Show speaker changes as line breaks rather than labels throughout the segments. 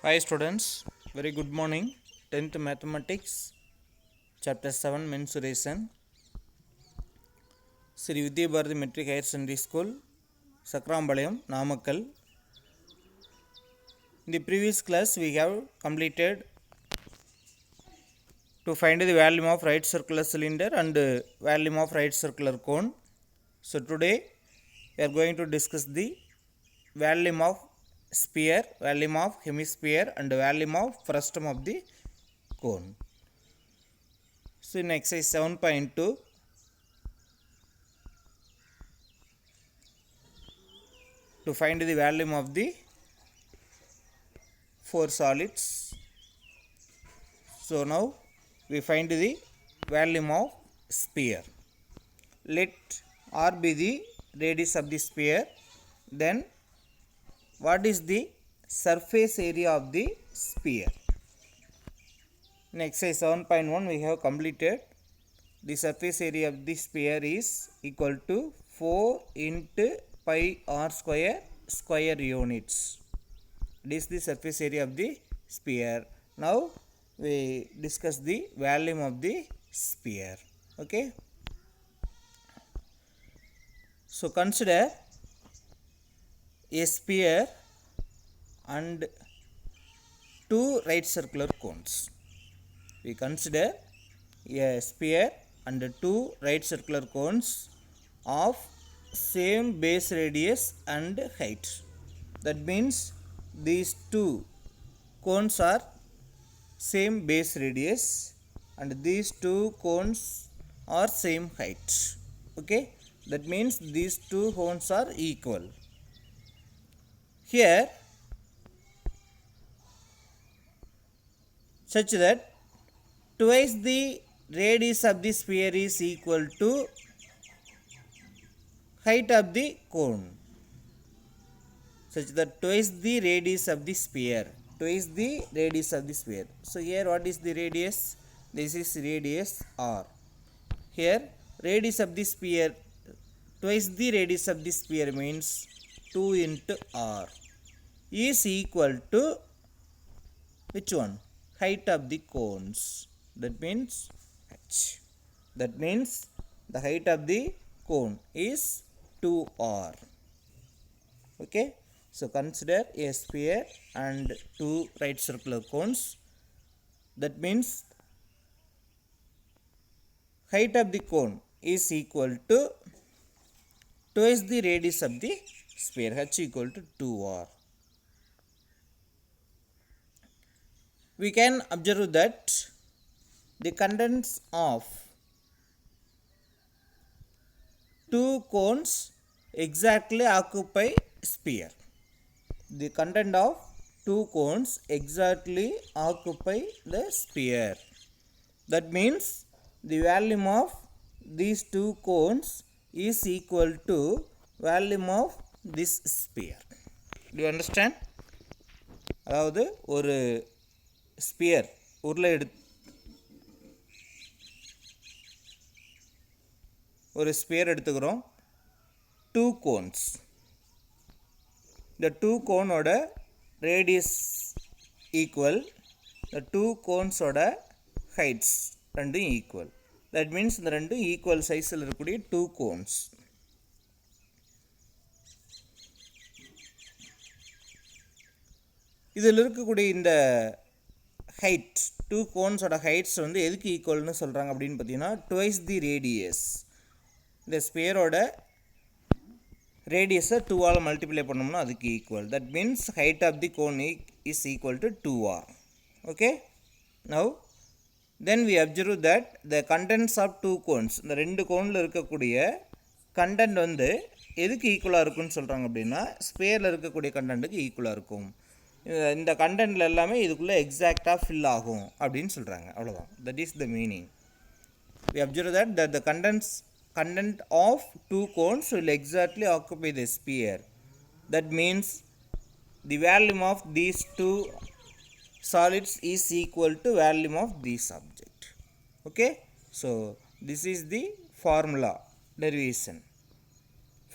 Hi students, very good morning. 10th Mathematics, Chapter 7 Mensuration, Sri Vidya Bharati Metric Higher Secondary School, Sakrambalayam, Namakkal. In the previous class, we have completed to find the volume of right circular cylinder and volume of right circular cone. So today, we are going to discuss the volume of sphere, volume of hemisphere and volume of frustum of the cone. So in exercise 7.2, to find the volume of the four solids. So now we find the volume of sphere. Let R be the radius of the sphere. Then what is the surface area of the sphere? In exercise 7.1 we have completed. The surface area of the sphere is equal to 4 into pi r square units. This is the surface area of the sphere. Now we discuss the volume of the sphere. Okay. So consider a sphere and two right circular cones. We consider a sphere and two right circular cones of same base radius and height. That means these two cones are same base radius and these two cones are same height. Okay, that means these two cones are equal. Here such that twice the radius of the sphere is equal to height of the cone, such that twice the radius of the sphere, so here what is the radius? This is radius r. Here radius of the sphere, twice the radius of the sphere means 2 into r is equal to which one? Height of the cones. That means h. That means the height of the cone is 2r. Okay. So consider a sphere and two right circular cones. That means height of the cone is equal to twice the radius of the sphere, h equal to 2r. We can observe that the contents of two cones exactly occupy sphere. The content of two cones exactly occupy the sphere. That means the volume of these two cones is equal to volume of this sphere. Do you understand? அதாவது ஒரு sphere உருளை ஒரு sphere எடுத்துக்கிறோம், two cones. இந்த two கோனோட radius equal, இந்த two கோன்ஸோட heights ரெண்டும் equal. That means இந்த ரெண்டும் ஈக்குவல் சைஸில் இருக்கக்கூடிய டூ கோன்ஸ். இதில் இருக்கக்கூடிய இந்த ஹைட், டூ கோன்ஸோட ஹைட்ஸ் வந்து எதுக்கு ஈக்குவல்னு சொல்கிறாங்க அப்படின்னு பார்த்தீங்கன்னா டுவைஸ் தி ரேடியஸ். இந்த ஸ்பியரோட ரேடியஸை 2ஆல் மல்டிப்ளை பண்ணோம்னா அதுக்கு equal. That means height of the cone is equal to 2r. Okay. Now then we observe that the contents of two cones, இந்த ரெண்டு கோனில் இருக்கக்கூடிய கண்டென்ட் வந்து எதுக்கு ஈக்குவலாக இருக்குன்னு சொல்கிறாங்க அப்படின்னா ஸ்பியரில் இருக்கக்கூடிய கண்டென்ட்டுக்கு ஈக்குவலாக இருக்கும். இந்த கண்டென்ட்டில் எல்லாமே இதுக்குள்ளே எக்ஸாக்டாக ஃபில் ஆகும் அப்படின்னு சொல்கிறாங்க. அவ்வளோதான். That is the meaning. We observe that the content of two cones will exactly occupy the sphere. That means the volume of these two solids is equal to volume of this object. Okay. So this is the formula derivation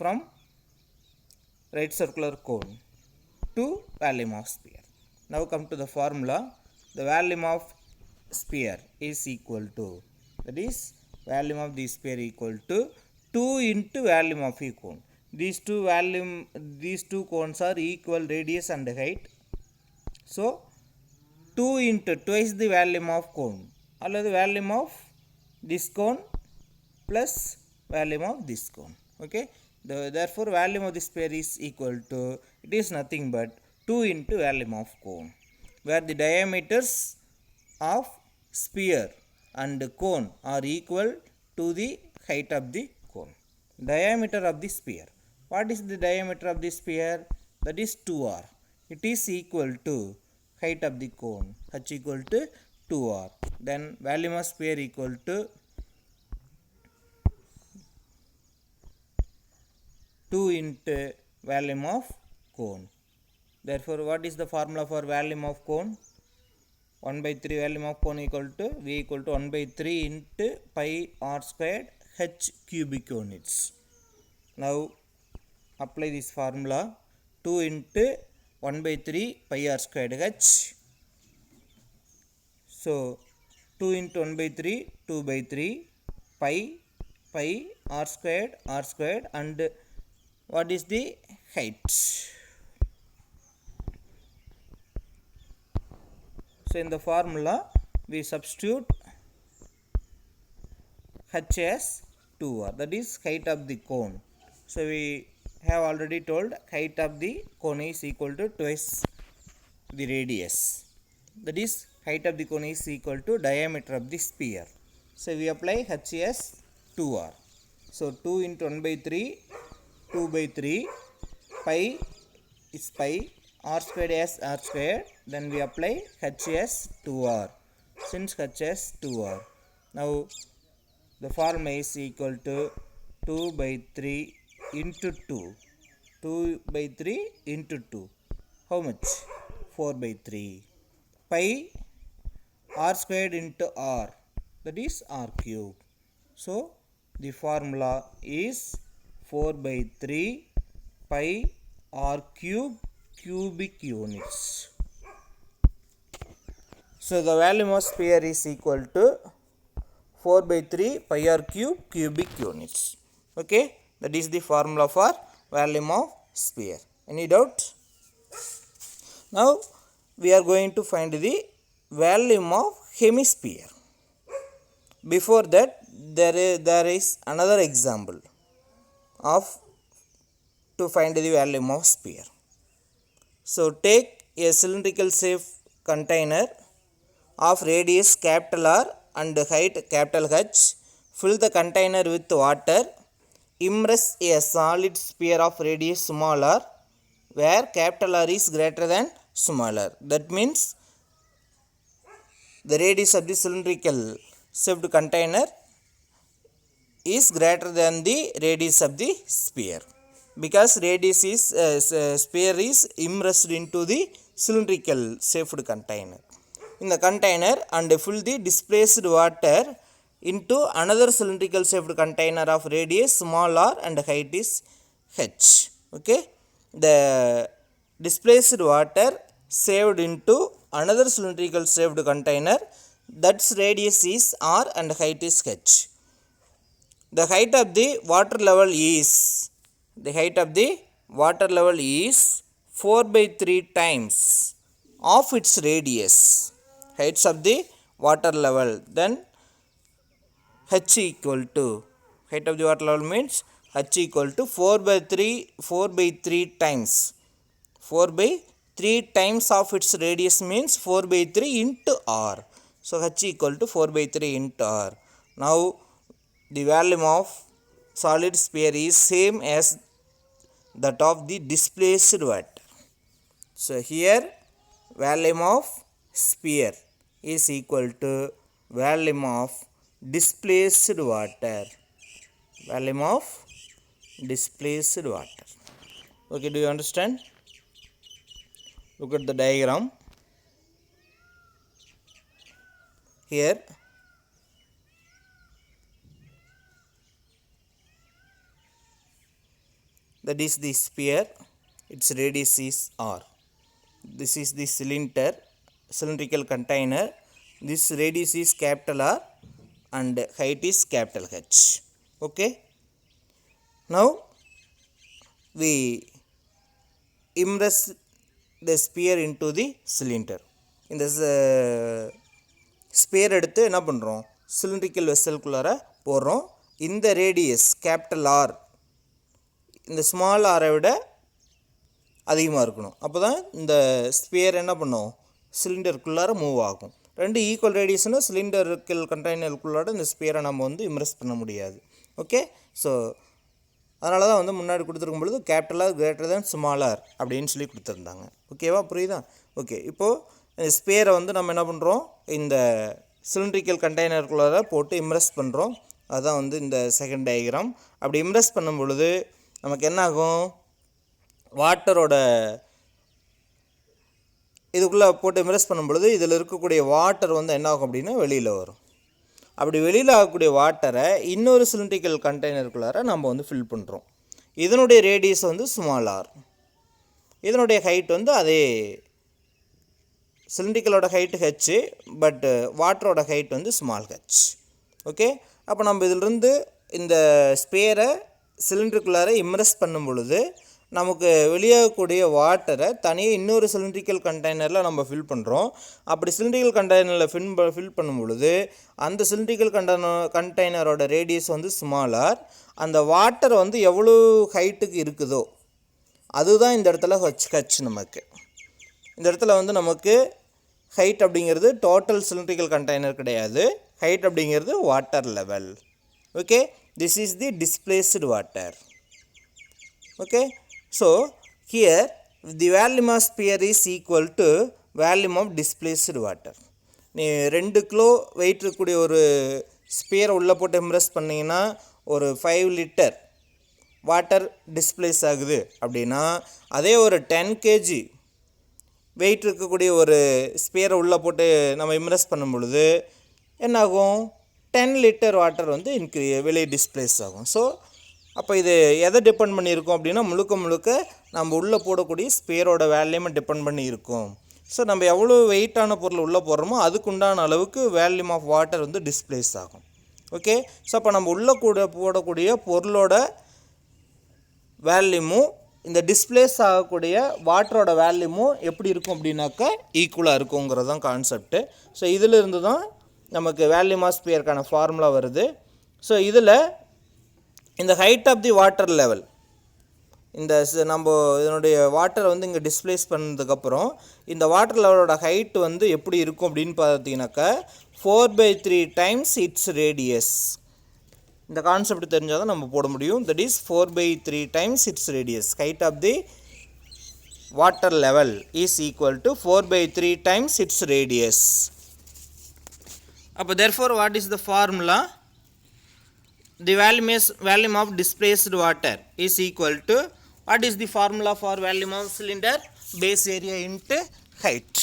from right circular cone to volume of sphere. Now come to the formula. The volume of sphere is equal to, that is volume of the sphere equal to 2 into volume of a cone. These two cones are equal radius and height. So 2 into twice the volume of cone, or the volume of this cone plus volume of this cone. Okay, therefore volume of the sphere is equal to, it is nothing but 2 into volume of cone, where the diameters of sphere and cone are equal to the height of the cone. Diameter of the sphere. What is the diameter of the sphere? That is 2r. It is equal to height of the cone, h equal to 2r. Then volume of sphere equal to 2 into volume of cone. Therefore, what is the formula for volume of cone? 1 by 3 volume of cone equal to V equal to 1 by 3 into pi r squared h cubic units. Now, apply this formula. 2 into 1 by 3 pi r squared h. So, 2 into 1 by 3, 2 by 3 pi r squared, and what is the height? So in the formula we substitute h as 2r, that is height of the cone. So we have already told height of the cone is equal to twice the radius, that is height of the cone is equal to diameter of the sphere. So we apply h as 2r. So 2 into 1 by 3, 2 by 3, pi is pi, r squared as r squared, then we apply h as 2r, since h as 2r. Now the formula is equal to 2 by 3 into 2. 2 by 3 into 2. How much? 4 by 3. Pi r squared into r, that is r cube. So the formula is 4 by 3 pi r cube cubic units. So the volume of sphere is equal to 4 by 3 pi r cube cubic units. Okay, that is the formula for volume of sphere. Any doubt? Now we are going to find the volume of hemisphere. Before that, there is another example of to find the volume of sphere. So take a cylindrical safe container of radius capital R and height capital H. Fill the container with water. Immerse a solid sphere of radius small r, where capital R is greater than small r. That means the radius of the cylindrical shaped container is greater than the radius of the sphere, because radius is sphere is immersed into the cylindrical shaped container. In the container, and fill the displaced water into another cylindrical shaped container of radius small r and height is h. Okay, the displaced water saved into another cylindrical shaped container, that's radius is r and height is h. The height of the water level is, 4 by 3 times of its radius. Heights of the water level, then h equal to, height of the water level means h equal to 4 by 3 times. 4 by 3 times of its radius means 4 by 3 into r. So h equal to 4 by 3 into r. Now the volume of solid sphere is same as that of the displaced water. So here volume of sphere is equal to volume of displaced water. Volume of displaced water. Okay, do you understand? Look at the diagram. Here that is the sphere, its radius is r. this is the cylinder, cylindrical container. This radius is capital R and height is capital H. Okay. Now we immerse the sphere into the cylinder. In this sphere எடுத்து என்ன பண்ணுறோம், cylindrical வெசல்குள்ளார போடுறோம். இந்த radius capital R இந்த small ஆரை விட அதிகமாக இருக்கணும். அப்போ தான் இந்த ஸ்பியர் என்ன பண்ணும், சிலிண்டருக்குள்ளார மூவ் ஆகும். ரெண்டு ஈக்குவல் ரேடியஸ்னால் சிலிண்டருக்கல் கண்டெய்னருக்குள்ளார இந்த ஸ்பியரை நம்ம வந்து இம்ப்ரெஸ் பண்ண முடியாது. ஓகே. ஸோ அதனால தான் வந்து முன்னாடி கொடுத்துருக்கும் பொழுது capital R greater than small R அப்படின்னு சொல்லி கொடுத்துருந்தாங்க. ஓகேவா, புரியுதா? ஓகே. இப்போது இந்த ஸ்பியரை வந்து நம்ம என்ன பண்ணுறோம், இந்த சிலிண்ட்ரிக்கல் கண்டெய்னருக்குள்ளார போட்டு இம்ப்ரெஸ் பண்ணுறோம். அதுதான் வந்து இந்த செகண்ட் டயக்ராம். அப்படி இம்ப்ரெஸ் பண்ணும் பொழுது நமக்கு என்ன ஆகும், வாட்டரோட இதுக்குள்ளே போட்டு இம்ப்ரெஸ் பண்ணும் பொழுது இதில் இருக்கக்கூடிய வாட்டர் வந்து என்ன ஆகும் அப்படின்னா வெளியில் வரும். அப்படி வெளியில் ஆகக்கூடிய வாட்டரை இன்னொரு சிலிண்ட்ரிக்கல் கண்டெய்னருக்குள்ளார நம்ம வந்து ஃபில் பண்ணுறோம். இதனுடைய ரேடியஸ் வந்து ஸ்மால் ஆர், இதனுடைய ஹைட் வந்து அதே சிலிண்ட்ரிக்கலோட ஹைட்டு ஹெச், பட் வாட்டரோட ஹைட் வந்து ஸ்மால் ஹெச். ஓகே. அப்போ நம்ம இதிலிருந்து இந்த ஸ்பியரை சிலிண்டருக்குள்ளார இம்ப்ரெஸ் பண்ணும் பொழுது நமக்கு வெளியாகக்கூடிய வாட்டரை தனியாக இன்னொரு சிலிண்ட்ரிக்கல் கண்டெய்னரில் நம்ம ஃபில் பண்ணுறோம். அப்படி சிலிண்ட்ரிக்கல் கண்டெய்னரில் ஃபில் பண்ணும் பொழுது அந்த சிலிண்ட்ரிக்கல் கண்டெய்னரோட ரேடியஸ் வந்து ஸ்மால் ஆர். அந்த வாட்டர் வந்து எவ்வளோ ஹைட்டுக்கு இருக்குதோ அதுதான் இந்த இடத்துல ஹெச் நமக்கு. இந்த இடத்துல வந்து நமக்கு ஹைட் அப்படிங்கிறது டோட்டல் சிலிண்ட்ரிக்கல் கண்டெய்னர் கிடையாது. ஹைட் அப்படிங்கிறது water level. Okay. This is the displaced water. Okay. So here the volume of sphere is equal to volume of displaced water. நீ 2 கிலோ வெயிட் இருக்கக்கூடிய ஒரு ஸ்பியரை உள்ளே போட்டு இம்ப்ரெஸ் பண்ணிங்கன்னா ஒரு 5 லிட்டர் வாட்டர் டிஸ்பிளேஸ் ஆகுது அப்படின்னா, அதே ஒரு 10 kg வெயிட் இருக்கக்கூடிய ஒரு ஸ்பியரை உள்ளே போட்டு நம்ம இம்ப்ரெஸ் பண்ணும் பொழுது என்னாகும், 10 லிட்டர் வாட்டர் வந்து வெளியே டிஸ்பிளேஸ் ஆகும். ஸோ அப்போ இது எதை டிபெண்ட் பண்ணியிருக்கோம் அப்படின்னா முழுக்க நம்ம உள்ளே போடக்கூடிய ஸ்பியரோட வேல்யூமை டிபெண்ட் பண்ணி இருக்கும். ஸோ நம்ம எவ்வளோ வெயிட்டான பொருள் உள்ளே போடுறோமோ அதுக்குண்டான அளவுக்கு வேல்யூம் ஆஃப் வாட்டர் வந்து டிஸ்பிளேஸ் ஆகும். ஓகே. ஸோ அப்போ நம்ம உள்ளே போடக்கூடிய பொருளோட வேல்யூமும் இந்த டிஸ்பிளேஸ் ஆகக்கூடிய வாட்டரோட வேல்யூமும் எப்படி இருக்கும் அப்படின்னாக்கா ஈக்குவலாக இருக்குங்கிறது தான் கான்செப்ட்டு. ஸோ இதிலிருந்து தான் நமக்கு வேல்யூம் ஆஃப் ஸ்பியருக்கான ஃபார்முலா வருது. ஸோ இதில் இந்த height of the water level, இந்த நம்ம இதனுடைய வாட்டரை வந்து இங்கே டிஸ்பிளேஸ் பண்ணதுக்கப்புறம் இந்த வாட்டர் லெவலோட ஹைட் வந்து எப்படி இருக்கும் அப்படின்னு பார்த்தீங்கன்னாக்கா 4/3 டைம்ஸ் இட்ஸ் ரேடியஸ். இந்த கான்செப்ட் தெரிஞ்சால் தான் நம்ம போட முடியும். That is 4/3 times its radius. Height of the water level is equal to 4/3 times its radius. அப்போ therefore what is the formula? The volume of displaced water is equal to, what is the formula for volume of cylinder? Base area into height.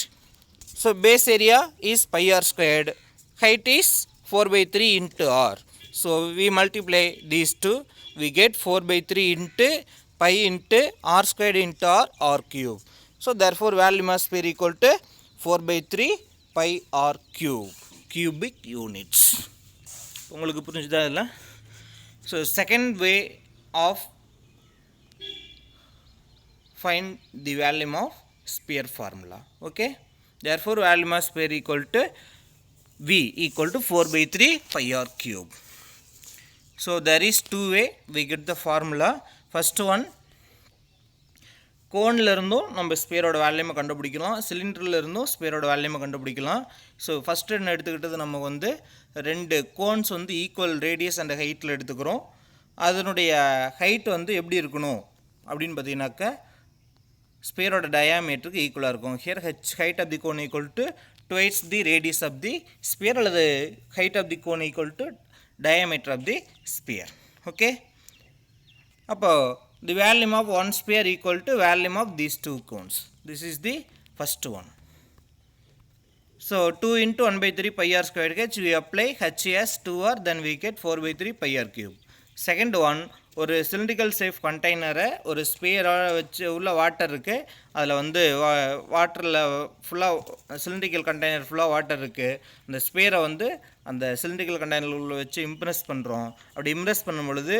So base area is pi r squared, height is 4/3 into r. So we multiply these two, we get 4/3 into pi into r squared into r cube. So therefore volume of sphere equal to 4/3 pi r cube, cubic units. உங்களுக்கு புரிஞ்சுதா இல்லை? So second way of find the volume of sphere formula. Okay. Therefore volume of sphere equal to V equal to 4/3 pi r cube. So there is two way we get the formula. First one, கோனில் இருந்தும் நம்ம ஸ்பியரோட வேல்யூமை கண்டுபிடிக்கலாம், சிலிண்டரில் இருந்தும் ஸ்பியரோட வேல்யூமை கண்டுபிடிக்கலாம். So first என்ன எடுத்துக்கிட்டது, நம்ம வந்து 2 cones வந்து ஈக்குவல் ரேடியஸ் அண்ட் ஹைட்டில் எடுத்துக்கிறோம். அதனுடைய ஹைட் வந்து எப்படி இருக்கணும் அப்படின்னு பார்த்தீங்கன்னாக்கா ஸ்பியரோட டயாமீட்டருக்கு ஈக்குவலாக இருக்கும். Here height of the cone equal to twice the radius of the sphere, அல்லது height of the cone equal to diameter of the sphere. Okay. அப்போ the volume of one sphere equal to volume of these two cones. This is the first one. So 2 into 1/3 pi r squared h, we apply h as 2r, then we get 4/3 pi r cube. Second one, ஒரு cylindrical safe கண்டெய்னரை ஒரு ஸ்பியராக வச்சு உள்ள water இருக்குது, அதில் வந்து வாட்டரில் ஃபுல்லாக cylindrical container ஃபுல்லாக வாட்டர் இருக்குது. அந்த ஸ்பியரை வந்து அந்த சிலிண்ட்ரிக்கல் கண்டெய்னரில் வச்சு இம்ப்ரெஸ் பண்ணுறோம். அப்படி இம்ப்ரெஸ் பண்ணும் பொழுது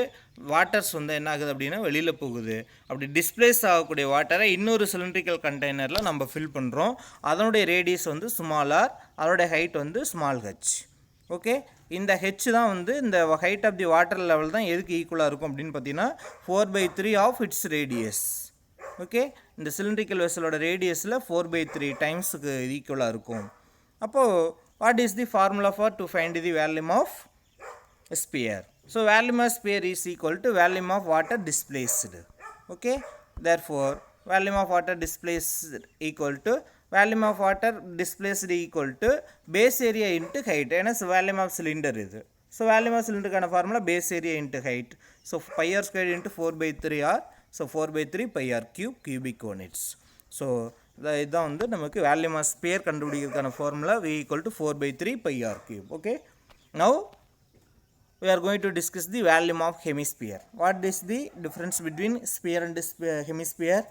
வாட்டர்ஸ் வந்து என்ன ஆகுது அப்படின்னா வெளியில் போகுது. அப்படி டிஸ்பிளேஸ் ஆகக்கூடிய வாட்டரை இன்னொரு சிலிண்ட்ரிக்கல் கண்டெய்னரில் நம்ம ஃபில் பண்ணுறோம். அதனுடைய ரேடியஸ் வந்து ஸ்மால் ஆர், அதோடைய ஹைட் வந்து ஸ்மால் ஹெச். ஓகே, இந்த ஹெச் தான் வந்து இந்த height of the water level தான் எதுக்கு ஈக்குவலாக இருக்கும் அப்படின்னு பார்த்தீங்கன்னா 4/3 ஆஃப் இட்ஸ் ரேடியஸ். ஓகே, இந்த சிலிண்ட்ரிக்கல் வெசலோட ரேடியஸில் 4/3 டைம்ஸுக்கு ஈக்குவலாக இருக்கும். அப்போது what is the formula for to find the volume of sphere? So volume of sphere is equal to volume of water displaced. Okay, therefore volume of water displaced equal to volume of water displaced equal to base area into height. ஏன்னா volume of cylinder இது. So volume of cylinder கான formula base area into height. So pi r squared into 4/3 r. So 4/3 pi r cube cubic units. So இதுதான் வந்து நமக்கு volume of sphere கண்டுபிடிக்கிறதுக்கான formula v equal to 4/3 pi r cube. Okay, now we are going to discuss the volume of hemisphere. What is the difference between sphere and hemisphere?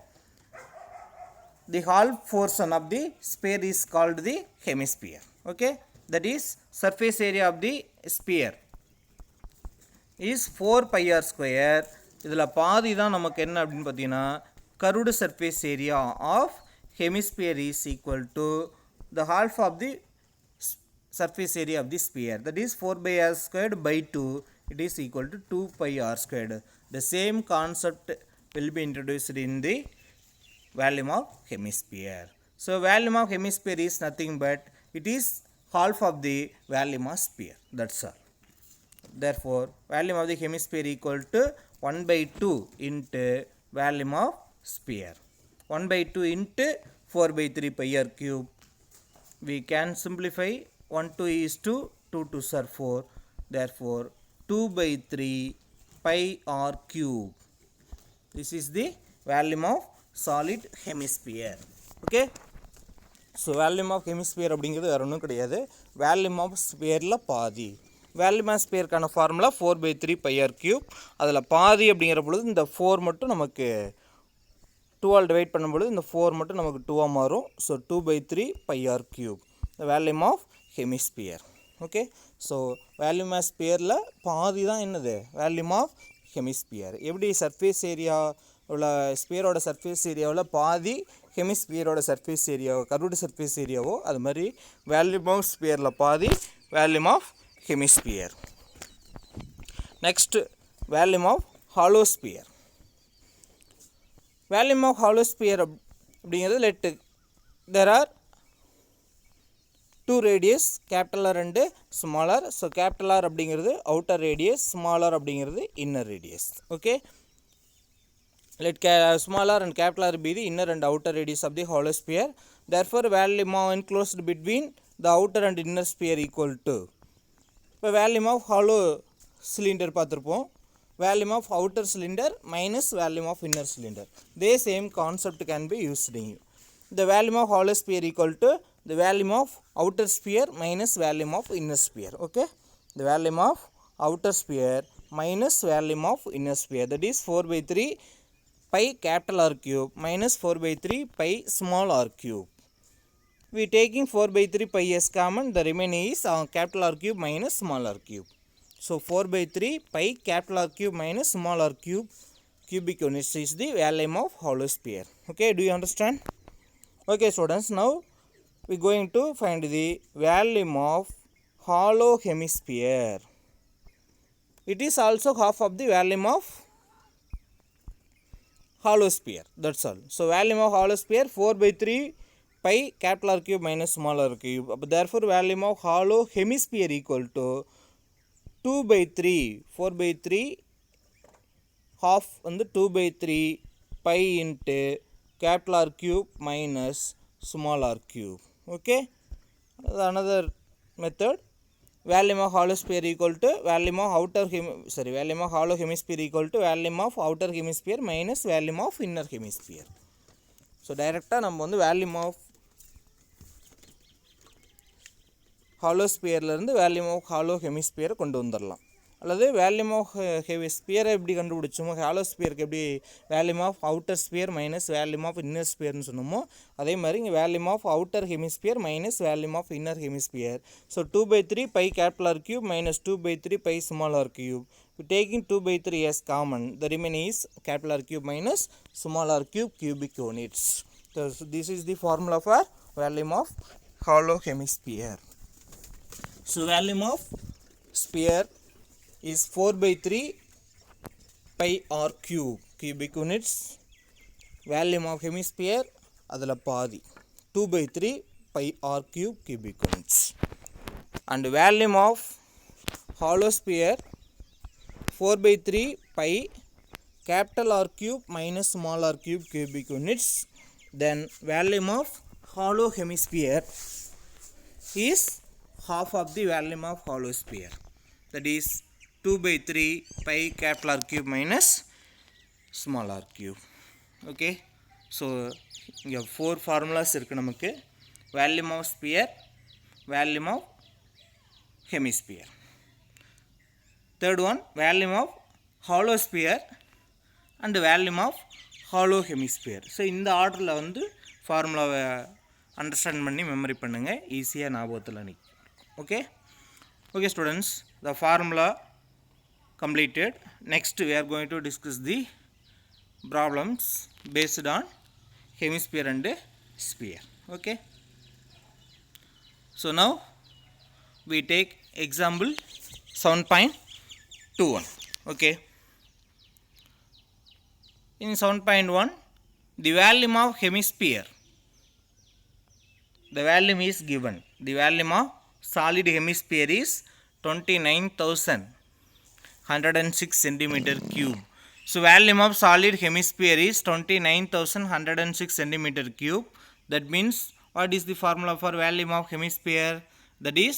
The half portion of the sphere is called the hemisphere. Okay, that is surface area of the sphere is 4 pi r square. இதில் பாதி தான் நமக்கு என்ன அப்படின்னு பார்த்தீங்கன்னா curved surface area of hemisphere is equal to the half of the surface area of the sphere, that is 4 by r squared by 2. It is equal to 2 pi r squared. The same concept will be introduced in the volume of hemisphere. So volume of hemisphere is nothing but it is half of the volume of sphere. That's all. Therefore volume of the hemisphere equal to 1/2 into volume of sphere. 1/2 into 4/3 pi r cube. We can simplify 1 2 is 2, 2 2s are 4. Therefore 2/3 pi r cube. This is the volume of solid hemisphere. Okay, so volume of hemisphere அப்படிங்கிறது வேறு ஒன்றும் கிடையாது, வேல்யூம் of ஸ்பியரில் பாதி. Volume of ஸ்பியருக்கான formula 4/3 pi r cube. அதில் பாதி அப்படிங்கிற பொழுது இந்த 4 மட்டும் நமக்கு 2ஆல் டிவைட் பண்ணும்பொழுது இந்த 4 மட்டும் நமக்கு 2ஆக மாறும். So 2/3 pi r cube, the volume of hemisphere. Okay, so volume of ஸ்பியரில் பாதி தான் என்னது வேல்யூம் ஆஃப் ஹெமிஸ்பியர். எப்படி சர்ஃபேஸ் ஏரியா உள்ள ஸ்பியரோட சர்ஃபேஸ் ஏரியாவில் பாதி ஹெமிஸ்பியரோட சர்ஃபேஸ் ஏரியாவோ கர்வ்டு சர்ஃபேஸ் ஏரியாவோ அது மாதிரி வேல்யூம் ஆஃப் ஸ்பியரில் பாதி volume of hemisphere. Next volume of hollow sphere. Volume of hollow sphere அப்படிங்கிறது let there are two radius capital R and small r. So capital R அப்படிங்கிறது outer radius, small r அப்படிங்கிறது inner radius. Okay, let small r and capital R be the inner and outer radius of the hollow sphere. Therefore volume enclosed between the outer and inner sphere equal to, இப்போ volume of hollow cylinder பார்த்துருப்போம், volume of outer cylinder minus volume of inner cylinder. The same concept can be used in the volume of hollow sphere equal to the volume of outer sphere minus volume of inner sphere. Okay, the volume of outer sphere minus volume of inner sphere, that is 4/3 pi capital R cube minus 4/3 pi small r cube. We taking 4/3 pi as common, the remaining is capital R cube minus small r cube. So 4/3 pi capital R cube minus small r cube cubic units is the volume of hollow sphere. Okay, do you understand? Okay students, now we going to find the volume of hollow hemisphere. It is also half of the volume of hollow sphere. That's all. So volume of hollow sphere 4/3 pi capital R cube minus small r cube. Therefore volume of hollow hemisphere equal to 2/3 4/3 half and 2/3 pi into capital R cube minus small r cube. Okay, another method, volume of hollow sphere equal to volume of volume of hollow hemisphere equal to volume of outer hemisphere minus volume of inner hemisphere. So directly நம்ம வந்து volume of hollow sphere ல இருந்து volume of hollow hemisphere கொண்டு வந்துடலாம். அல்லது வேல்யூம் of heavy ஸ்பியரை எப்படி கண்டுபிடிச்சோமோ hollow ஸ்பியருக்கு எப்படி volume of outer sphere minus volume of inner ஸ்பியர்னு சொன்னோமோ அதே மாதிரி இங்கே volume of outer hemisphere minus volume of inner hemisphere. So 2/3 pi capital R cube minus 2/3 pi small r cube. Taking 2/3 as common, the remaining is capital R cube minus small r cube cubic units. So this is the formula for volume of hollow hemisphere. So volume of sphere is 4/3 pi r cube cubic units. Volume of hemisphere adala paadi 2/3 pi r cube cubic units. And volume of hollow sphere 4/3 pi capital R cube minus small r cube cubic units. Then volume of hollow hemisphere is half of the volume of hollow sphere, that is 2/3 pi capital R cube minus small r cube. Okay, so இங்கே 4 formulas இருக்குது நமக்கு. Volume of sphere, volume of hemisphere. Third one, volume of hollow sphere and volume of hollow hemisphere. So இந்த ஆர்டரில் வந்து ஃபார்முலாவை understand பண்ணி memory பண்ணுங்கள், ஈஸியாக ஞாபகத்தில் நிற்கும். Okay okay students, the formula completed. Next we are going to discuss the problems based on hemisphere and sphere. Okay, so now we take example 7.21. Okay, in 7.1 the volume of hemisphere, the volume is given. The volume of solid hemisphere is 29,106 centimeter cube. So volume of solid hemisphere is 29,106 centimeter cube. That means what is the formula for volume of hemisphere? That is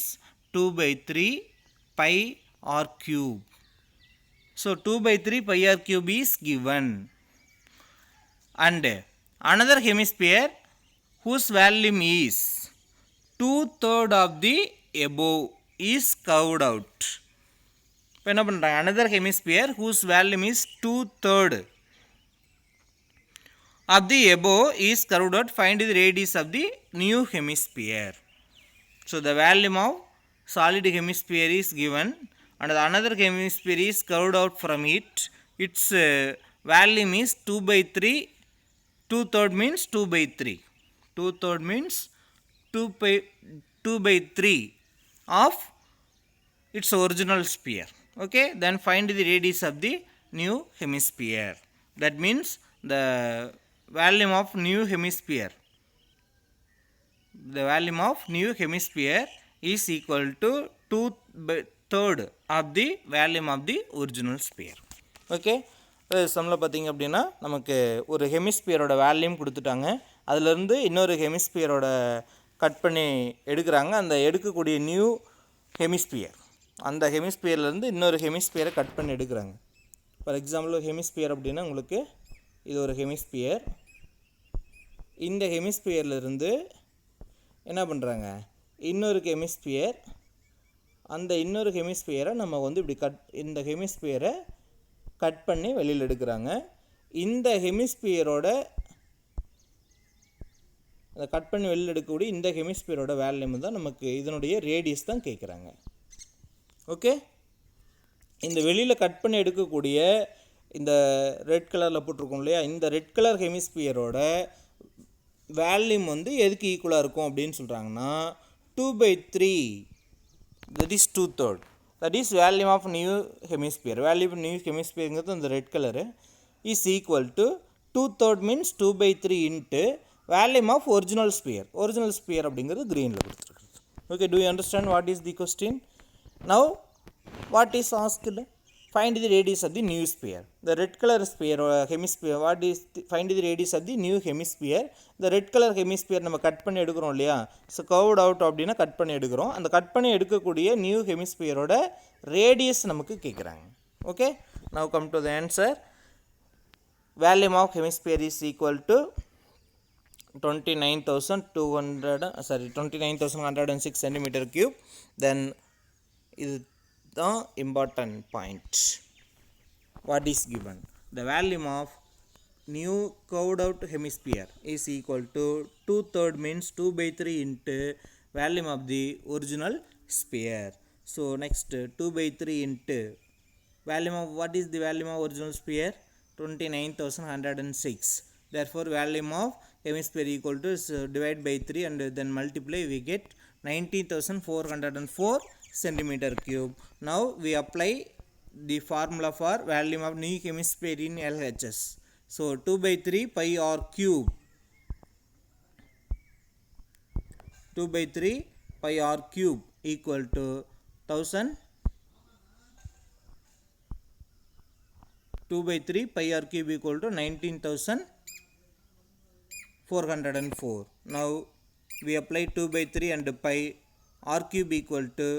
2/3 pi r cube. So 2/3 pi r cube is given. And another hemisphere whose volume is 2/3 of the above is curved out. இப்போ என்ன பண்ணுறாங்க, another hemisphere whose volume is 2/3 of the above is curved out. Find the radius of the new hemisphere. So the volume of solid hemisphere is given and another hemisphere is curved out from it. Its volume is 2/3. 2/3 means 2/3. 2/3 means 2/3 of its original sphere. Okay, then find the radius of the new hemisphere. That means the volume of new hemisphere, the volume of new hemisphere is equal to 2/3 of the volume of the original sphere. Okay, சம்மில் பார்த்திங்க அப்படின்னா நமக்கு ஒரு ஹெமிஸ்பியரோட வேல்யூம் கொடுத்துட்டாங்க, அதிலேருந்து இன்னொரு ஹெமிஸ்பியரோட cut பண்ணி எடுக்கிறாங்க. அந்த எடுக்கக்கூடிய நியூ ஹெமிஸ்பியர், அந்த ஹெமிஸ்பியர்லேருந்து இன்னொரு ஹெமிஸ்பியரை கட் பண்ணி எடுக்கிறாங்க. ஃபார் எக்ஸாம்பிள் ஹெமிஸ்பியர் அப்படின்னா உங்களுக்கு இது ஒரு ஹெமிஸ்பியர். இந்த ஹெமிஸ்பியர்லேருந்து என்ன பண்ணுறாங்க, இன்னொரு ஹெமிஸ்பியர், அந்த இன்னொரு ஹெமிஸ்பியரை நம்ம வந்து இப்படி இந்த ஹெமிஸ்பியரை கட் பண்ணி வெளியில் எடுக்கிறாங்க. இந்த ஹெமிஸ்பியரோட அதை கட் பண்ணி வெளியில் எடுக்கக்கூடிய இந்த ஹெமிஸ்பியரோட வேல்யூம் தான் நமக்கு இதனுடைய ரேடியஸ் தான் கேட்குறாங்க. ஓகே, இந்த வெளியில் கட் பண்ணி எடுக்கக்கூடிய இந்த ரெட் கலரில் போட்டிருக்கோம் இல்லையா, இந்த ரெட் கலர் ஹெமிஸ்பியரோட வேல்யூம் வந்து எதுக்கு ஈக்குவலாக இருக்கும் அப்படின்னு சொல்கிறாங்கன்னா 2/3, that is 2/3, that is volume of new hemisphere. Volume of new hemisphere இந்த red colour is equal to 2/3 means 2/3 into volume of original sphere. Original sphere அப்படிங்கிறது க்ரீனில் கொடுத்துருக்குறது. Okay, do you understand what is the question? Now what is asked? Find the radius of the new sphere. The red color sphere hemisphere, what is find the radius of the new hemisphere. The red color hemisphere நம்ம cut பண்ணி எடுக்கிறோம் இல்லையா, so curved out அப்படின்னா cut பண்ணி எடுக்கிறோம். அந்த cut பண்ணி எடுக்கக்கூடிய நியூ ஹெமிஸ்பியரோட ரேடியஸ் நமக்கு கேட்குறாங்க. Okay, now come to the answer. Volume of hemisphere is equal to 29,106 centimeter cube. Then இது the important point. What is given? The volume of new curved out hemisphere is equal to 2/3 means 2 by 3 into volume of the original sphere. So next 2 by 3 into volume of, what is the volume of original sphere? 29,106. Therefore volume of hemisphere equal to divide by 3 and then multiply, we get 19,404 centimeter cube. Now we apply the formula for volume of new hemisphere in LHS. So 2 by 3 pi r cube, 2 by 3 pi r cube equal to 1000, 2 by 3 pi r cube equal to 19,404. Now we apply 2 by 3 and pi r cube equal to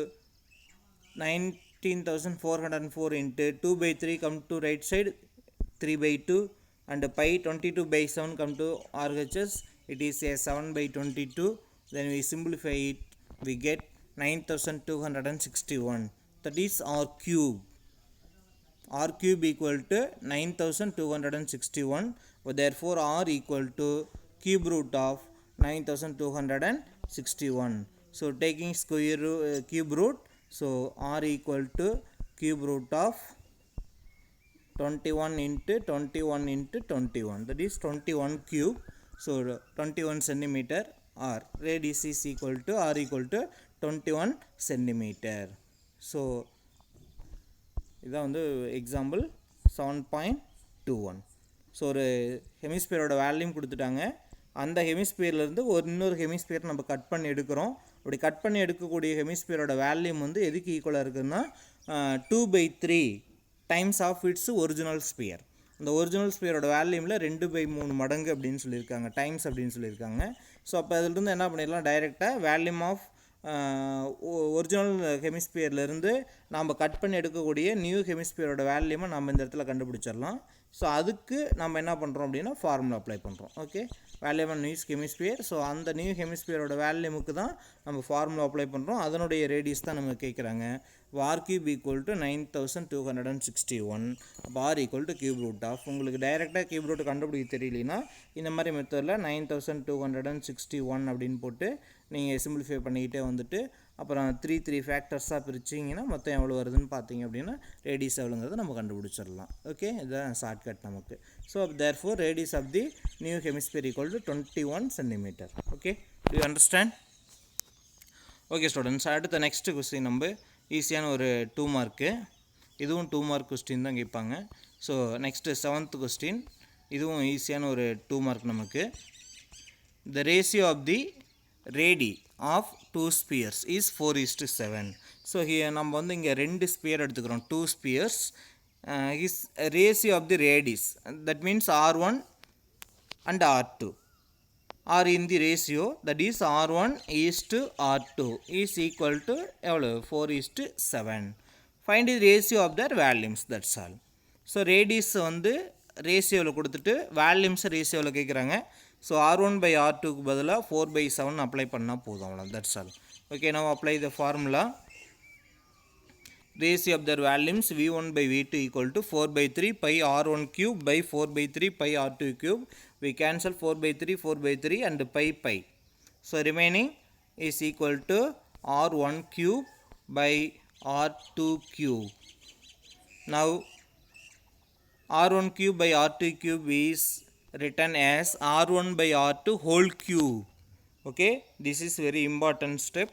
19,404 into 2 by 3 come to right side 3 by 2 and pi 22 by 7 come to RHS, it is a 7 by 22. Then we simplify it, we get 9,261, that is r cube. R cube equal to 9,261, therefore r equal to cube root of 9,261. So taking square cube root, so r equal to cube root of 21 into 21 into 21, that is 21 cube. So 21 centimeter r, radius is equal to r equal to 21 centimeter. So இதான் வந்து example 7.21. So ஒரு ஹெமிஸ்பியரோட வேல்யூம் கொடுத்துட்டாங்க. அந்த ஹெமிஸ்பியர்லேருந்து இன்னொரு hemisphere நம்ம cut பண்ணி எடுக்கிறோம். அப்படி கட் பண்ணி எடுக்கக்கூடிய ஹெமிஸ்பியரோட வேல்யூம் வந்து எதுக்கு ஈக்குவலாக இருக்குதுன்னா 2 by 3 times of its original sphere. இந்த ஒரிஜினல் ஸ்பியரோட வேல்யூமில் 2 by 3 மடங்கு அப்படின்னு சொல்லியிருக்காங்க, டைம்ஸ் அப்படின்னு சொல்லியிருக்காங்க. ஸோ அப்போ அதிலிருந்து என்ன பண்ணிடலாம், டைரெக்டாக வேல்யூம் ஆஃப் ஒரிஜினல் ஹெமிஸ்பியர்லேருந்து நம்ம கட் பண்ணி எடுக்கக்கூடிய நியூ ஹெமிஸ்பியரோட வேல்யூமை நம்ம இந்த இடத்துல கண்டுபிடிச்சிடலாம். ஸோ அதுக்கு நம்ம என்ன பண்ணுறோம் அப்படின்னா ஃபார்முலா அப்ளை பண்ணுறோம். Okay, volume of new hemisphere. So அந்த நியூ ஹெமிஸ்பியரோட வேல்யூமுக்கு தான் நம்ம ஃபார்முலா அப்ளை பண்ணுறோம். அதனுடைய ரேடியஸ் தான் நம்ம கேட்குறாங்க. R cube equal to 9,261. அப்போ R equal to cube root of, உங்களுக்கு டைரெக்டாக கியூப் ரூட் கண்டுபிடிக்க தெரியலனா இந்த மாதிரி மெத்தடில் 9,261 அப்படின்னு போட்டு நீங்கள் சிம்பிளிஃபை பண்ணிக்கிட்டே வந்துட்டு அப்புறம் 3 ஃபேக்டர்ஸாக பிரிச்சிங்கன்னா மொத்தம் எவ்வளோ வருதுன்னு பார்த்தீங்க அப்படின்னா ரேடியஸ் எவ்வளோங்கிறத நம்ம கண்டுபிடிச்சிடலாம். ஓகே, இதுதான் ஷார்ட்கட் நமக்கு. So therefore radius of the new hemisphere equal to 21 centimetre. Okay, do you understand? Okay students, அடுத்த நெக்ஸ்ட் கொஸ்டின் நம்ம ஈஸியான ஒரு 2 மார்க்கு, இதுவும் 2 மார்க் கொஸ்டின் தான் கேட்பாங்க. ஸோ நெக்ஸ்ட்டு 7th கொஸ்டின், இதுவும் ஈஸியான ஒரு 2 மார்க் நமக்கு. The ratio of the radii of 2 spheres is 4:7. So here நம்ம வந்து இங்கே 2 ஸ்பியர் எடுத்துக்கிறோம், 2 spheres. Is ratio of the radius, that means R1 and R2 are in the ratio, that is R1 is to R2 is equal to எவ்வளோ 4:7. Find the ratio of their volumes, that's all. So radius வந்து ரேஷியோவில் கொடுத்துட்டு வேல்யூம்ஸை ரேஷியோவில் கேட்குறாங்க. So R1 by R2க்கு பதிலாக 4/7 apply பண்ணால் போதும், அவ்வளோ, that's all. Okay, now apply the formula. Ratio of their volumes V1 by V2 equal to 4/3 pi R1 cube by 4/3 pi R2 cube. We cancel 4/3 and pi. So remaining is equal to R1 cube by R2 cube. Now R1 cube by R2 cube is written as R1 by R2 whole cube. Okay, this is very important step.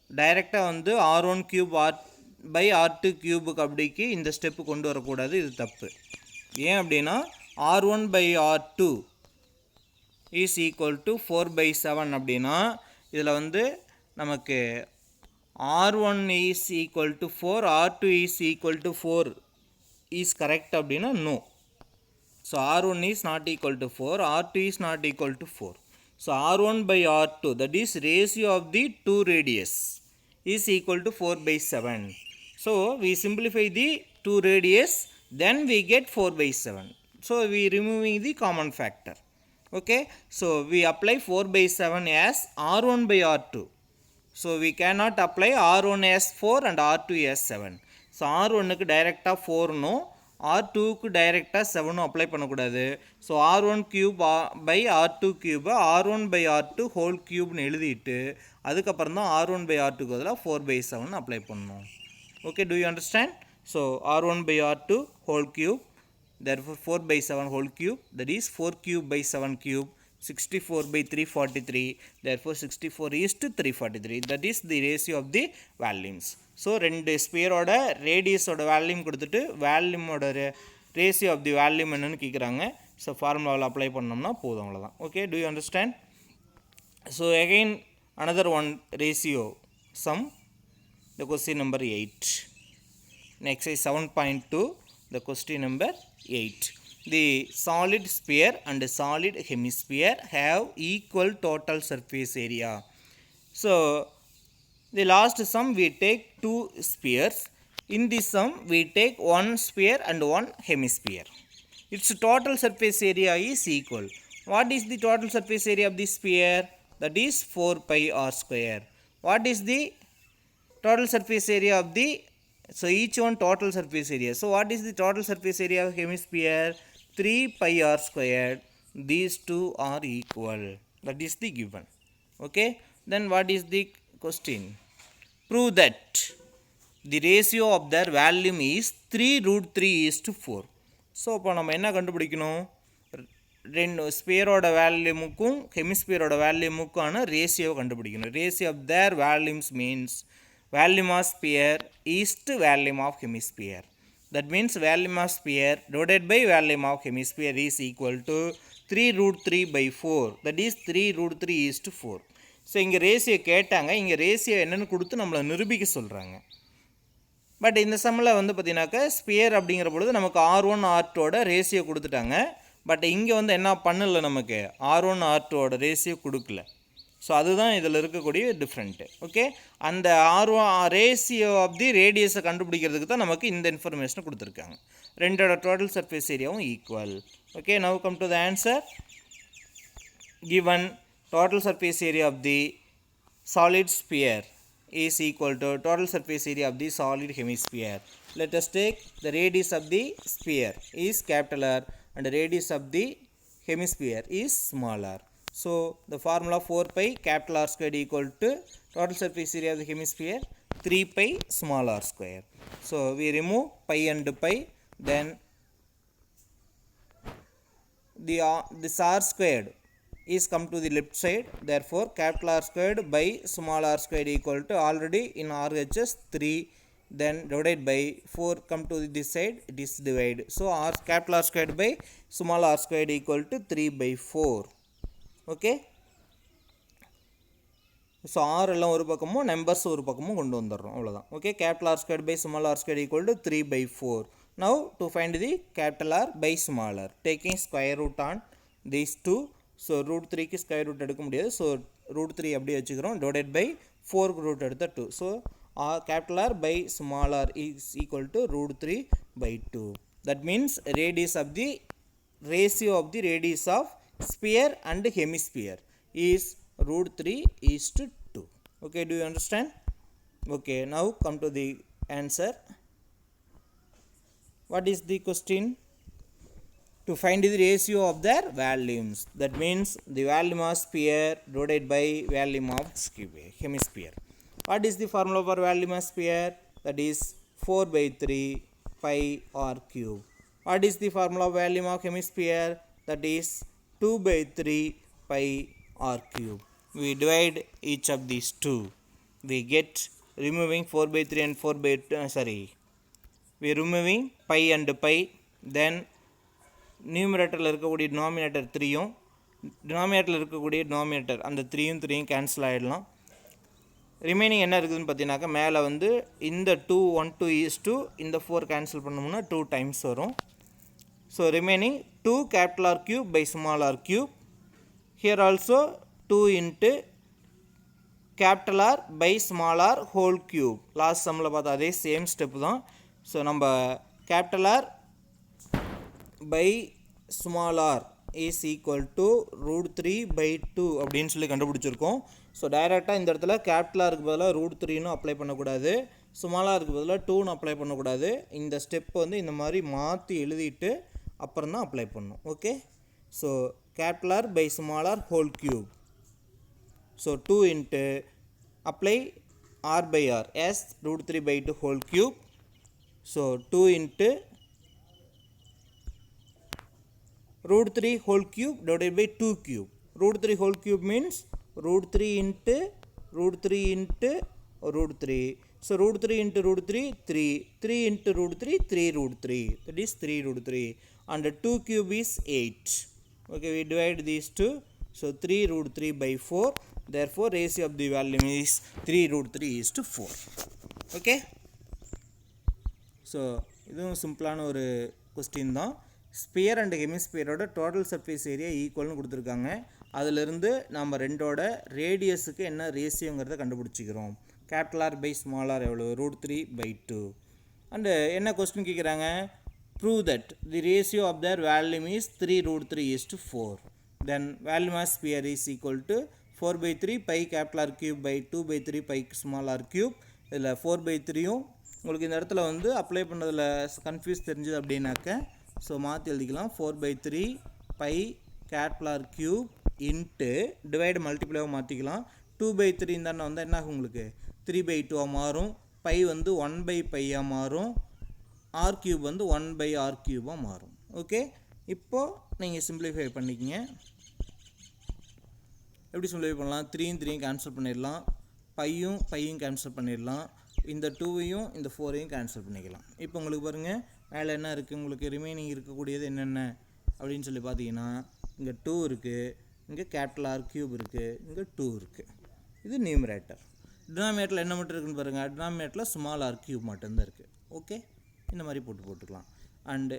டைரெக்டாக வந்து R1 cube by R2 cube அப்படிக்கு இந்த step கொண்டு வரக்கூடாது, இது தப்பு. ஏன் அப்படின்னா R1 by R2 is equal to 4/7 அப்படின்னா இதில் வந்து நமக்கு R1 is equal to 4, R2 is equal to 4 is correct அப்படின்னா no. So R1 is not equal to 4, R2 is not equal to 4. So R1 by R2, that is ratio of the 2 radius, is equal to 4/7. So we simplify the 2 radius, then we get 4/7. So we removing the common factor. Okay, so we apply 4/7 as R1 by R2. So we cannot apply R1 as 4 and R2 as 7. So R1 க்கு டைரெக்டாக 4 no, R2க்கு டைரெக்டாக 7 apply பண்ணக்கூடாது. So R1 cube by R2 cube R1 by R2 whole கியூப்னு எழுதிட்டு அதுக்கப்புறம் தான் R1 by R2க்கு பதிலாக 4 பை 7 அப்ளை பண்ணணும். Okay, do you understand? So R1 by R2 whole cube, therefore 4 by 7 whole cube, that is 4 cube by 7 cube, 64 by 343, therefore 64 is to 343, that is the ratio of the volumes. So ரெண்டு ஸ்பியரோட ரேடியஸோட volume கொடுத்துட்டு வால்யூமோட ratio of the volume என்னன்னு கேட்குறாங்க. So ஃபார்முலாவில் apply பண்ணோம்னா போதும், அவ்வளோதான். Okay, do you understand? So again another one ratio sum, the question number 8. Next is 7.2, the question number 8. The solid sphere and solid hemisphere have equal total surface area. So the last sum we take two spheres. In this sum we take one sphere and one hemisphere. Its total surface area is equal. What is the total surface area of this sphere? That is 4 pi r square. What is the total surface area of the, so each one total surface area. So what is the total surface area of hemisphere? 3 pi r squared. These two are equal. That is the given. Okay, then what is the question? Prove that the ratio of their volume is 3 root 3 is to 4. So இப்போ நம்ம என்ன கண்டுபிடிக்கணும்? ரெண்டு ஸ்பியரோட வேல்யூமுக்கும் ஹெமிஸ்பியரோட வேல்யூமுக்கான ரேஷியோவை கண்டுபிடிக்கணும். Ratio of their volumes means volume of sphere is to volume of hemisphere. That means volume of sphere divided by volume of hemisphere is equal to 3 root 3 by 4. That is 3 root 3 is to 4. So இங்கே ratio கேட்டாங்க, இங்கே ratio என்னென்னு கொடுத்து நம்மளை நிரூபிக்க சொல்கிறாங்க. But இந்த சம்மில் வந்து பார்த்தீங்கன்னாக்கா ஸ்பியர் அப்படிங்கிற பொழுது நமக்கு R1 R2ஓட ரேஷியோ கொடுத்துட்டாங்க. பட் இங்கே வந்து என்ன பண்ணல, நமக்கு R1 R2ஓட ரேஷியோ கொடுக்கல. ஸோ அதுதான் இதில் இருக்கக்கூடிய டிஃப்ரெண்ட்டு. ஓகே, அந்த ரேஷியோ ஆஃப் தி ரேடியஸை கண்டுபிடிக்கிறதுக்கு தான் நமக்கு இந்த இன்ஃபர்மேஷனை கொடுத்துருக்காங்க. ரெண்டோட டோட்டல் சர்ஃபேஸ் ஏரியாவும் equal. Okay, now come to the answer. Given total surface area of the solid sphere is equal to total surface area of the solid hemisphere. Let us take the radius of the sphere is capital R and the radius of the hemisphere is small r. So the formula 4 pi capital R squared equal to total surface area of the hemisphere 3 pi small r square. So we remove pi and pi, then this r squared is come to the left side, therefore capital R squared by small r squared equal to already in RHS 3, then divided by 4 come to this side, it is divided. So r capital R squared by small r squared equal to 3 by 4. Okay, so r எல்லாம் ஒரு பக்கமும் numbers ஒரு பக்கமும் கொண்டு வந்துடுறோம், அவ்வளோதான். Okay, capital R squared by small r squared equal to 3 by 4. Now to find the capital R by small r, taking square root on these two. So root 3க்கு square root எடுக்க முடியாது. So root 3 அப்படியே வச்சுக்கிறோம், divided by 4 root எடுத்த 2. So capital R by small R is equal to root 3 by 2. That means radius of the ratio of the radius of sphere and hemisphere is root 3 is to 2. Okay, do you understand? Okay, now come to the answer. What is the question? To find the ratio of their volumes. That means the volume of sphere divided by volume of hemisphere. What is the formula for volume of sphere? That is 4 by 3 pi r cube. What is the formula of volume of hemisphere? That is 2 by 3 pi r cube. We divide each of these two. We get removing 4 by 3 and 4 by 2, we are removing pi and pi, then நியூமரேட்டரில் இருக்கக்கூடிய denominator 3யும் டினாமினேட்டரில் இருக்கக்கூடிய denominator அந்த 3யும் cancel ஆகிடலாம். Remaining என்ன இருக்குதுன்னு பார்த்தீங்கன்னாக்கா மேலே வந்து இந்த 2 1 2 is 2, இந்த 4 கேன்சல் பண்ணோம்னா 2 டைம்ஸ் வரும். So remaining 2 capital R cube by small r cube. Here also 2 into capital R by small r whole cube. Last சம்மில் பார்த்தா அதே சேம் ஸ்டெப்பு தான். ஸோ நம்ம capital R by small r is equal to root 3 by 2 அப்படின்னு சொல்லி கண்டுபிடிச்சிருக்கோம். So டைரெக்டாக இந்த இடத்துல கேபிட்டலாக இருக்கு பதிலாக ரூட் 3ன்னு அப்ளை பண்ணக்கூடாது, ஸ்மாலாக இருக்கு பதிலாக 2ன்னு அப்ளை பண்ணக்கூடாது. இந்த ஸ்டெப் வந்து இந்த மாதிரி மாற்றி எழுதிட்டு அப்புறம் தான் அப்ளை பண்ணணும். Okay, so capital R by small R whole cube. So 2 into apply r by r as root 3 by 2 whole cube. So 2 into root 3 whole cube divided by 2 cube. Root 3 whole cube means root 3 into root 3 into root 3. So root 3 into root 3, 3. 3 into root 3, 3 root 3. That is 3 root 3. And 2 cube is 8. Okay, we divide these two. So 3 root 3 by 4. Therefore ratio of the volume is 3 root 3 is to 4. Okay, so இதுவும் சிம்பிளான ஒரு question தான். Sphere and ஹெமிஸ்பியரோட total surface area ஈக்குவல்னு கொடுத்துருக்காங்க. அதிலிருந்து நம்ம ரெண்டோட ரேடியஸுக்கு என்ன ரேஷியோங்கிறத கண்டுபிடிச்சிக்கிறோம். Capital R by small r எவ்வளோ, ரூட் 3 by 2. அண்டு என்ன கொஸ்டின் கேட்குறாங்க, prove that the ratio of their volume is 3 root 3 is to 4. Then volume of sphere is equal to 4 by 3 pi capital R cube by 2 by 3 pi small r cube. இதில் 4 by 3யும் உங்களுக்கு இந்த இடத்துல வந்து apply பண்ணதில் confuse தெரிஞ்சுது அப்படின்னாக்க so மாற்றி எழுதிக்கலாம். 4 by 3 pi capital R cube into divide மல்டிப்ளைவாக மாற்றிக்கலாம். 2 by 3 தானே வந்தால் என்ன ஆகும் உங்களுக்கு 3 by 2 மாறும், பை வந்து 1 by பையாக மாறும், ஆர் கியூப் வந்து 1 by r கியூபாக மாறும். ஓகே, இப்போது நீங்கள் சிம்பிளிஃபை பண்ணிக்கிங்க. எப்படி சிம்பிளிஃபை பண்ணலாம், 3யும் 3யும் கேன்சல் பண்ணிடலாம், பையும் கேன்சல் பண்ணிடலாம், இந்த 2வையும் இந்த 4ஐயும் கேன்சல் பண்ணிக்கலாம். இப்போ உங்களுக்கு பாருங்கள் மேலே என்ன இருக்குது, உங்களுக்கு ரிமைனிங் இருக்கக்கூடியது என்னென்ன அப்படின்னு சொல்லி பார்த்தீங்கன்னா இங்கே 2 இருக்குது, இங்கே கேபிட்டல் ஆர் கியூப் இருக்குது, இங்கே 2 இருக்குது. இது நியூமரேட்டர். டினாமினேட்டரில் என்ன மட்டும் இருக்குன்னு பாருங்கள், டினாமினேட்டரில் ஸ்மால் ஆர் கியூப் மட்டும்தான் இருக்குது. ஓகே, இந்த மாதிரி போட்டுக்கலாம். அண்டு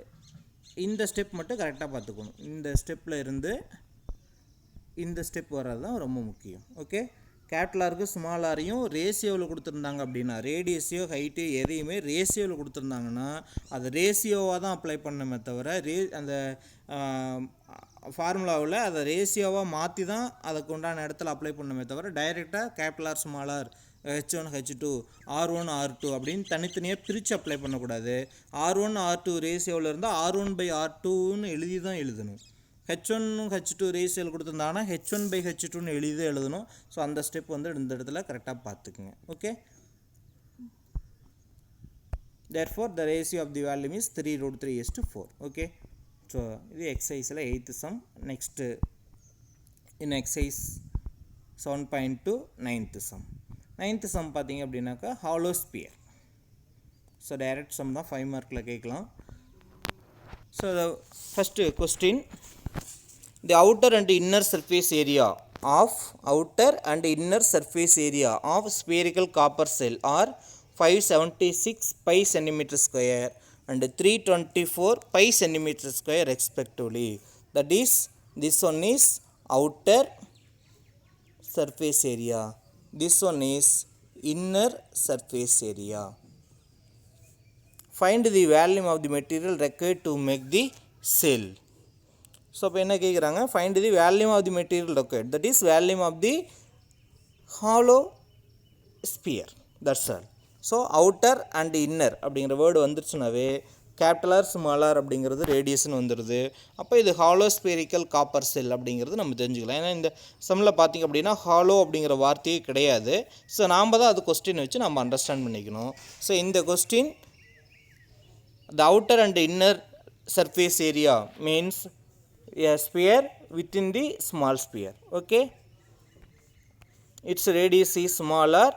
இந்த ஸ்டெப் மட்டும் கரெக்டாக பார்த்துக்கணும். இந்த ஸ்டெப்பில் இருந்து இந்த ஸ்டெப் வர்றது தான் ரொம்ப முக்கியம். ஓகே, கேபிட்டல் ஆருக்கு ஸ்மால் ஆரையும் ரேஷியோவில் கொடுத்துருந்தாங்க அப்படின்னா, ரேடியஸையோ ஹைட்டு எதையுமே ரேஷியோவில் கொடுத்துருந்தாங்கன்னா அது ரேஷியோவாக தான் அப்ளை பண்ணணுமே தவிர அந்த ஃபார்முலாவில் அதை ரேஷியோவாக மாற்றி தான் அதுக்கு உண்டான இடத்துல அப்ளை பண்ணணுமே தவிர டைரெக்டாக capital R small R H1 H2 R1 R2 அப்படின்னு தனித்தனியாக பிரித்து அப்ளை பண்ணக்கூடாது. R1 R2 ரேஷியோவில் இருந்தால் R1 by R2ன்னு எழுதி தான் எழுதணும். H1 H2 ரேஷியோவில் கொடுத்துருந்தாங்கன்னா H1 by H2ன்னு எழுதி தான் எழுதணும். ஸோ அந்த ஸ்டெப் வந்து இந்த இடத்துல கரெக்டாக பார்த்துக்குங்க. Okay, therefore the ratio of the volume is 3 root 3 is to 4. Okay, so இது எக்ஸசைஸில் 8th sum. Next in exercise 7.2 9th sum. 9th sum பார்த்தீங்க அப்படின்னாக்கா hollow sphere. So direct sum தான் 5 மார்க்கில் கேட்கலாம். So first question, the outer and inner surface area of spherical copper shell are 576 pi centimeter square and 324 pi centimeter square respectively. That is, this one is outer surface area, this one is inner surface area. Find the volume of the material required to make the cell. So இப்போ என்ன கேட்குறாங்க, find the volume of the material required, that is volume of the hollow sphere, that's all. So outer and inner அப்படிங்கிற word வந்துருச்சுனாவே capital R small R அப்படிங்கிறது ரேடியஸ்னு வந்துடுது. அப்போ இது ஹாலோ ஸ்பெரிக்கல் காப்பர் செல் அப்படிங்கிறது நம்ம தெரிஞ்சுக்கலாம். ஏன்னா இந்த சம்மில் பார்த்திங்க அப்படின்னா ஹாலோ அப்படிங்கிற வார்த்தையே கிடையாது. ஸோ நாம் தான் அது கொஸ்டின் வச்சு நம்ம அண்டர்ஸ்டாண்ட் பண்ணிக்கணும். ஸோ இந்த question, the outer and inner surface area means a sphere within the small sphere. Okay, its radius is smaller,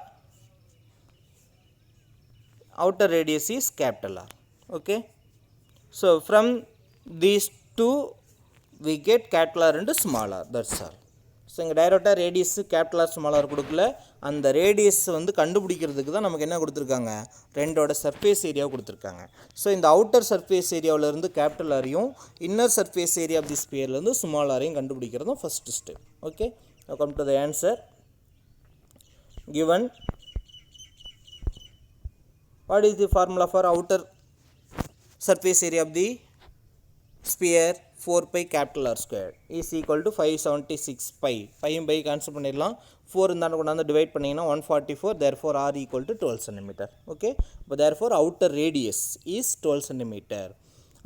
outer radius is capital R. Okay, so from these two we get capital R and small r, that's all. So இங்கே டைரெக்டாக radius capital R small R கொடுக்கல, அந்த radius வந்து கண்டுபிடிக்கிறதுக்கு தான் நமக்கு என்ன கொடுத்துருக்காங்க, ரெண்டோட சர்ஃபேஸ் ஏரியாவை கொடுத்துருக்காங்க. ஸோ இந்த அவுட்டர் சர்ஃபேஸ் ஏரியாவிலேருந்து கேபிட்டல் ஆரையும் inner surface area of the ஸ்பியர்லேருந்து ஸ்மால் ஆரையும் கண்டுபிடிக்கிறது தான் first step. Okay, come to the answer given. What is the formula for outer surface area of the sphere? 4 pi capital R squared is equal to 576 pi. Pi by cancel பண்ணிடலாம். 4 இருந்தாலும் கொண்டாந்து divide பண்ணிங்கன்னா 144. Therefore R equal to 12 cm. Okay. But therefore outer radius is 12 cm.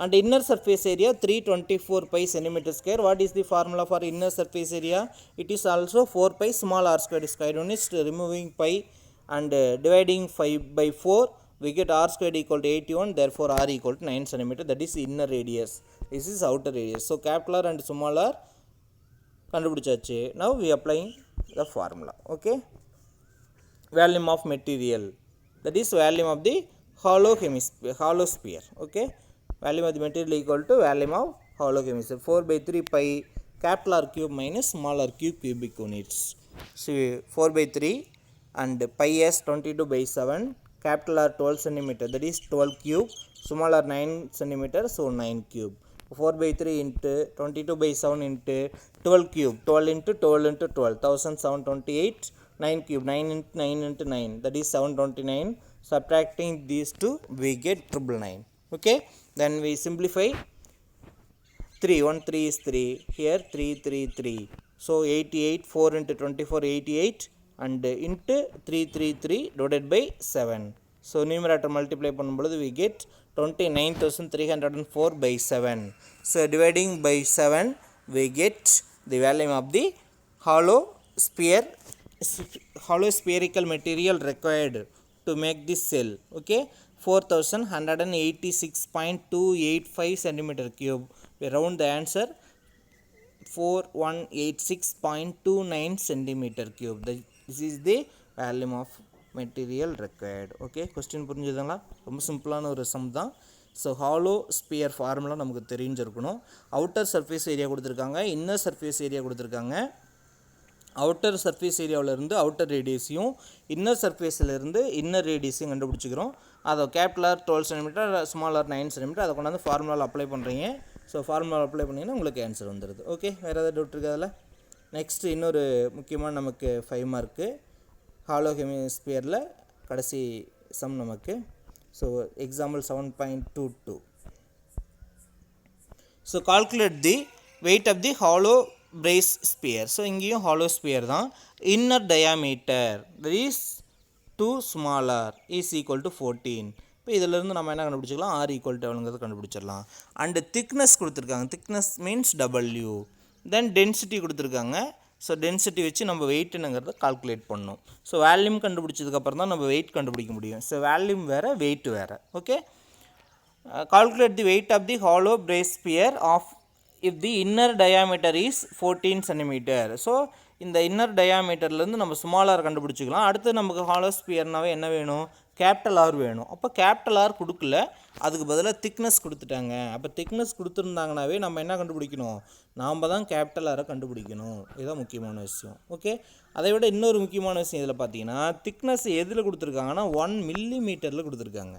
And inner surface area 324 pi centimeter square. What is the formula for inner surface area? It is also 4 pi small r squared square unit. Removing pi and dividing 5 by 4, we get r squared equal to 81. Therefore r equal to 9 cm. That is inner radius. This is outer radius. So capital R and small r கண்டுபிடிச்சாச்சு. Now we applying the formula. Okay. Volume of material. That is volume of the hollow hemisphere, hollow sphere. Okay. Volume of the material equal to volume of hollow hemisphere. 4 by 3 pi capital R cube minus small r cube cubic units. So 4 by 3 and pi s 22 by 7. Capital R 12 cm. That is 12 cube. Small r 9 cm. So 9 cube. 4 by 3 into 22 by 7 into 12 cube. 12 into 12 into 12. 1728. 9 cube. 9 into 9 into 9. That is 729. Subtracting these two, we get 999. Okay. Then we simplify. 3. 1 3 is 3. Here 3 3 3. So 88. 4 into 24 88. And into 333 divided by 7. So numerator multiply பண்ணும்போது we get 29,304 by 7. So dividing by 7 we get the volume of the hollow spherical material required to make this cell. Okay, 4186.285 centimeter cube. We round the answer 4186.29 centimeter cube. This is the volume of material required. Okay, question புரிஞ்சுதுங்களா? ரொம்ப சிம்பிளான ஒரு some தான். So hollow sphere formula நமக்கு தெரிஞ்சிருக்கணும். Outer surface area கொடுத்துருக்காங்க, inner surface area கொடுத்துருக்காங்க. Outer surface ஏரியாவிலேருந்து அவுட்டர் ரேடியஸையும் இன்னர் சர்ஃபேஸிலேருந்து இன்னர் ரேடியஸையும் கண்டுபிடிச்சிக்கிறோம். அதை capital R 12 centimetre, small r 9 centimetre, அதை கொண்டாந்து ஃபார்முலாவில் அப்ளை பண்ணுறீங்க. ஸோ ஃபார்முலா அப்ளை பண்ணிங்கன்னா உங்களுக்கு ஆன்சர் வந்துடுது. ஓகே, வேறு ஏதாவது டவுட் இருக்குது அதில்? நெக்ஸ்ட் இன்னொரு முக்கியமான நமக்கு 5 மார்க்கு ஹாலோ ஹெமிஸ்பியரில் கடைசி சம் நமக்கு. So example 7.22. So calculate the weight of the hollow brace sphere. So இங்கேயும் ஹாலோ ஸ்பியர் தான். Inner diameter that is 2 small R is equal to 14. இப்போ இதிலேருந்து நம்ம என்ன கண்டுபிடிச்சிக்கலாம்? ஆர் ஈக்குவல் டு எவ்வளோங்கிறது கண்டுபிடிச்சிடலாம். அண்டு திக்னஸ் கொடுத்துருக்காங்க. Thickness means W. Then density கொடுத்துருக்காங்க. ஸோ டென்சிட்டி வச்சு நம்ம வெயிட் என்னங்கிறத கால்குலேட் பண்ணணும். ஸோ வேல்யூம் கண்டுபிடிச்சதுக்கப்புறம் தான் நம்ம வெயிட் கண்டுபிடிக்க முடியும். ஸோ வேல்யூம் வேறு, வெயிட் வேறு. Okay, calculate the weight of the hollow brace sphere of if the inner diameter is 14 centimetre. So இந்த இன்னர் டயாமீட்டர்லேருந்து நம்ம ஸ்மால் ஆர் கண்டுபிடிச்சிக்கலாம். அடுத்து நமக்கு ஹாலோ ஸ்பியர்னாவே என்ன வேணும்? கேபிட்டல் ஆர் வேணும். அப்போ கேபிட்டல் ஆர் கொடுக்கல, அதுக்கு பதிலாக திக்னஸ் கொடுத்துட்டாங்க. அப்போ திக்னஸ் கொடுத்துருந்தாங்கனாவே நம்ம என்ன கண்டுபிடிக்கணும்? நாம் தான் கேபிட்டல் ஆரை கண்டுபிடிக்கணும். இதுதான் முக்கியமான விஷயம். ஓகே, அதை விட இன்னொரு முக்கியமான விஷயம் இதில் பார்த்தீங்கன்னா, திக்னஸ் எதில் கொடுத்துருக்காங்கன்னா 1 மில்லிமீட்டரில் கொடுத்துருக்காங்க.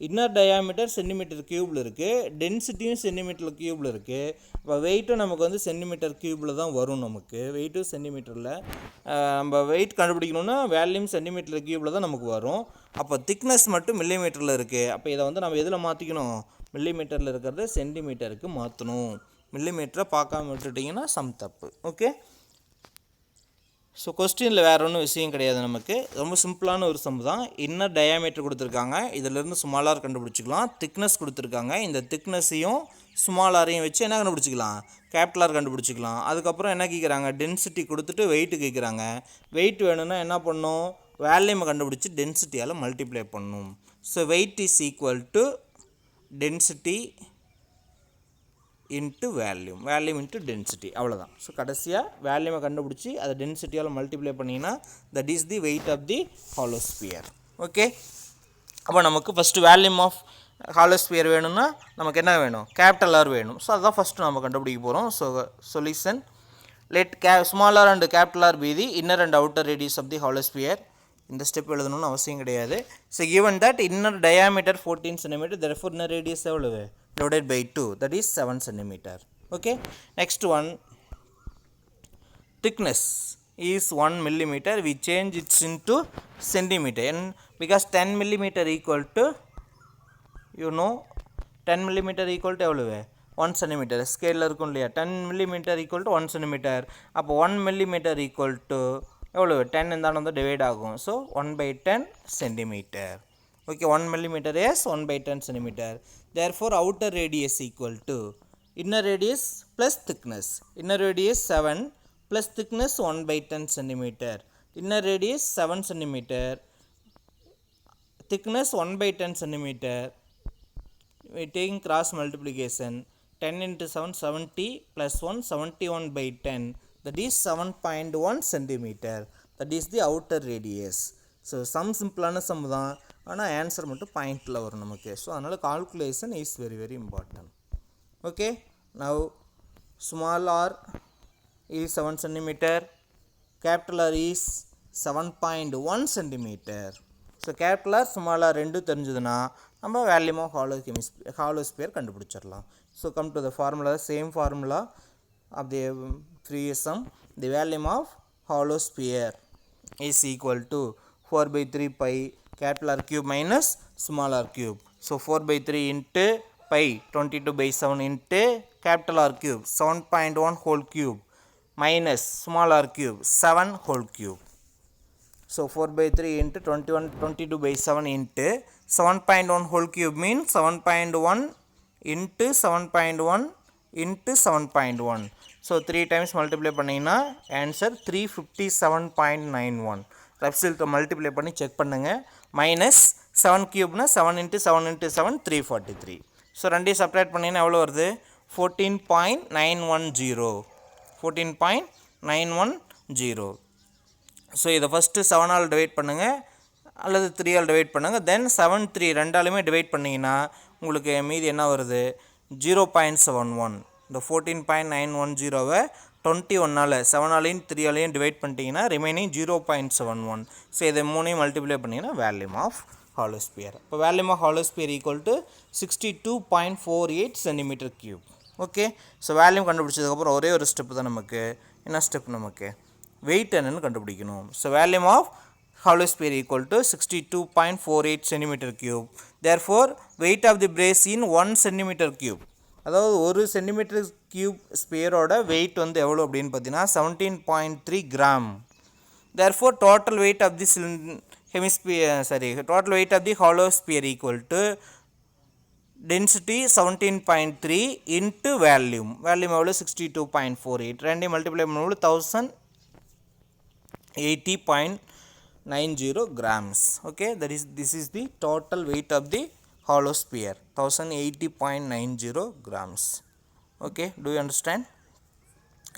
இன்னர் டயாமீட்டர் சென்டிமீட்டர் க்யூபில் இருக்குது, டென்சிட்டியும் சென்டிமீட்டர் க்யூபில் இருக்குது. இப்போ வெயிட்டும் நமக்கு வந்து சென்டிமீட்டர் க்யூபில் தான் வரும். நமக்கு வெயிட்டும் சென்டிமீட்டரில் நம்ம வெயிட் கண்டுபிடிக்கணுன்னா வேல்யூம் சென்டிமீட்டர் க்யூபில் தான் நமக்கு வரும். அப்போ திக்னஸ் மட்டும் மில்லிமீட்டரில் இருக்குது. அப்போ இதை வந்து நம்ம எதில் மாற்றிக்கணும்? மில்லிமீட்டரில் இருக்கிறத சென்டிமீட்டருக்கு மாற்றணும். மில்லிமீட்டரை பார்க்காம விட்டுட்டிங்கன்னா சம் தப்பு. ஓகே, ஸோ கொஸ்டினில் வேறு ஒன்றும் விஷயம் கிடையாது. நமக்கு ரொம்ப சிம்பிளான ஒரு சம் தான். இன்னர் டயாமீட்டர் கொடுத்துருக்காங்க, இதிலேருந்து ஸ்மாலார் கண்டுபிடிச்சிக்கலாம். திக்னஸ் கொடுத்துருக்காங்க, இந்த திக்னஸையும் ஸ்மாலாரையும் வச்சு என்ன கண்டுபிடிச்சிக்கலாம்? கேபிட்டலார் கண்டுபிடிச்சிக்கலாம். அதுக்கப்புறம் என்ன கேட்குறாங்க? டென்சிட்டி கொடுத்துட்டு வெயிட்டு கேட்குறாங்க. வெயிட் வேணும்னா என்ன பண்ணணும்? வேல்யூமை கண்டுபிடிச்சி டென்சிட்டியால் மல்டிப்ளை பண்ணணும். So weight is equal to density into volume, volume into density, அவ்வளோதான். ஸோ கடைசியாக வேல்யூமை கண்டுபிடிச்சி அதை டென்சிட்டியால் மல்டிப்ளை பண்ணிங்கன்னா that is the weight of the hollow sphere. Okay, அப்போ நமக்கு ஃபஸ்ட்டு வேல்யூம் ஆஃப் ஹாலோ ஸ்பியர் வேணும்னா நமக்கு என்ன வேணும்? கேபிட்டல் ஆர் வேணும். ஸோ அதுதான் ஃபஸ்ட்டு நம்ம கண்டுபிடிக்க போகிறோம். So solution, let small R and capital R be the inner and outer radius of the hollow sphere. இந்த ஸ்டெப் எழுதணும்னு அவசியம் கிடையாது. So given that inner diameter 14 centimetre, therefore inner radius எவ்வளவு? divided by 2, that is 7 centimeter. Okay, next one, thickness is 1 millimeter. We change it into centimeter, and because 10 millimeter equal to, you know, 10 millimeter equal to எவ்வளவு? 1 centimeter. ஸ்கேலில் இருக்கும் இல்லையா, 10 millimeter equal to 1 centimeter. அப்போ 1 millimeter equal to எவ்வளோ, 10 இருந்தாலும் வந்து divide ஆகும். So 1/10 centimeter. Okay, 1 millimeter is 1/10 centimeter. Therefore, outer radius equal to inner radius plus thickness. Inner radius 7 plus thickness 1/10 centimeter. Inner radius 7 centimeter. Thickness 1/10 centimeter. We taking cross multiplication. 10 into 7 70 plus 1 71/10. That is 7.1 centimeter. That is the outer radius. So sum simple sum தான், ஆனால் answer மட்டும் பாயிண்டில் வரும் நமக்கு. So அதனால் calculation is very very important. Okay, now small R is 7 centimeter, capital R is 7.1 centimeter. So capital R small R ரெண்டும் தெரிஞ்சதுன்னா நம்ம வேல்யூம் ஆஃப் ஹாலோ ஸ்பியர் கண்டுபிடிச்சிடலாம். So come to the formula, same formula of the previous sum. The volume of hollow sphere is equal to 4/3 pi capital R cube minus small r cube. So 4/3 into pi 22/7 into capital R cube 7.1 whole cube minus small r cube 7 whole cube. So 4/3 into 22/7 into 7.1 whole cube means 7.1 into 7.1 into 7.1. So 3 times multiply பண்ணிங்கன்னா answer 357.91. ரெப்சில்ட்டை multiply பண்ணி check பண்ணுங்கள். Minus 7 கியூப்னா 7 into 7 into 7 343. So ரெண்டையும் subtract பண்ணிங்கன்னா எவ்வளோ வருது, 14.910. 14.910. So இதை first 7ஆல் divide பண்ணுங்கள் அல்லது 3ஆல் டிவைட் பண்ணுங்கள். தென் 7 3 ரெண்டாலுமே டிவைட் பண்ணிங்கன்னா உங்களுக்கு மீதி என்ன வருது, 0.71. இந்த 14.910வை 21ஆல் 7ஆலையும் 3ஆலையும் டிவைட் பண்ணிட்டீங்கன்னா ரிமைனிங் 0.71. ஸோ இதை மூணையும் மல்டிப்ளை பண்ணிங்கன்னா வேல்யூம் ஆஃப் ஹாலோ ஸ்பியர். இப்போ volume of hollow sphere equal to 62.48 centimeter cube. Okay, so volume கண்டுபிடிச்சதுக்கப்புறம் ஒரே ஒரு ஸ்டெப்பு தான் நமக்கு. என்ன ஸ்டெப், நமக்கு வெயிட் என்னன்னு கண்டுபிடிக்கணும். So volume of hollow sphere equal to 62.48 centimeter cube. Therefore, weight of the brace in 1 centimeter cube. அதாவது ஒரு சென்டிமீட்டர் கியூப் ஸ்பியரோட வெயிட் வந்து எவ்வளோ அப்படின்னு பார்த்தீங்கன்னா 17.3 gram. Therefore, total weight of the total weight of the hollow sphere equal to density 17.3 into volume. Volume எவ்வளோ 62.48. ரெண்டையும் multiply பண்ணும்போது 1080.90 grams. Okay, this is the total weight of the hollow sphere, 1080.90 grams. Okay, do you understand?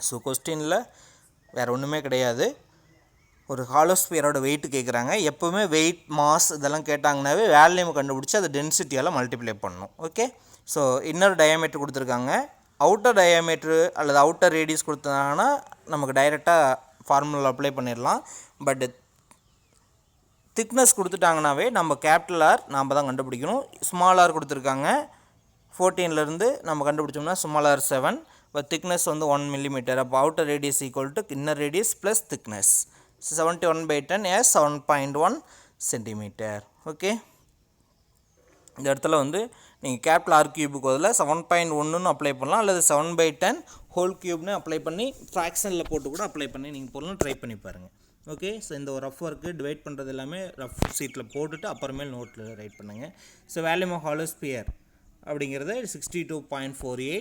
So கொஸ்டினில் வேறு ஒன்றுமே கிடையாது, ஒரு hollow ஸ்பியரோட wait கேட்குறாங்க. எப்போவுமே வெயிட், மாஸ் இதெல்லாம் கேட்டாங்கன்னாவே வேல்யூம் கண்டுபிடிச்சி அதை டென்சிட்டியால் மல்டிப்ளை பண்ணணும். ஓகே, ஸோ இன்னர் டயாமீட்டர் கொடுத்துருக்காங்க, அவுட்டர் டயாமீட்ரு அல்லது அவுட்டர் ரேடியஸ் கொடுத்தாங்கன்னா நமக்கு டைரெக்டாக ஃபார்முலா அப்ளை பண்ணிடலாம். பட் திக்னஸ் கொடுத்துட்டாங்கனாவே நம்ம கேபிட்டல் ஆர் நாம் தான் கண்டுபிடிக்கணும். ஸ்மால் ஆர் கொடுத்துருக்காங்க 14லேருந்து நம்ம கண்டுபிடிச்சோம்னா ஸ்மால் ஆர் 7. இப்போ திக்னஸ் வந்து 1 millimeter. அப்போ outer radius equal to inner radius plus thickness 71/10 as 7.1 centimeter. Okay, இந்த இடத்துல வந்து நீங்கள் கேபிட்டல் ஆர் கியூபுக்கு பதில் 7.1ன்னு அப்ளை பண்ணலாம், அல்லது 7/10 ஹோல் கியூப்னு அப்ளை பண்ணி ஃப்ராக்ஷனில் போட்டு கூட அப்ளை பண்ணி நீங்கள் போடலாம். ட்ரை பண்ணி பாருங்கள். ஓகே, ஸோ இந்த ஒரு ரஃப் ஒர்க்கு டிவைட் பண்ணுறது எல்லாமே ரஃப் சீட்டில் போட்டுட்டு அப்புறமேல் நோட்டில் ரைட் பண்ணுங்கள். So volume of hollow sphere அப்படிங்கிறது 62.48.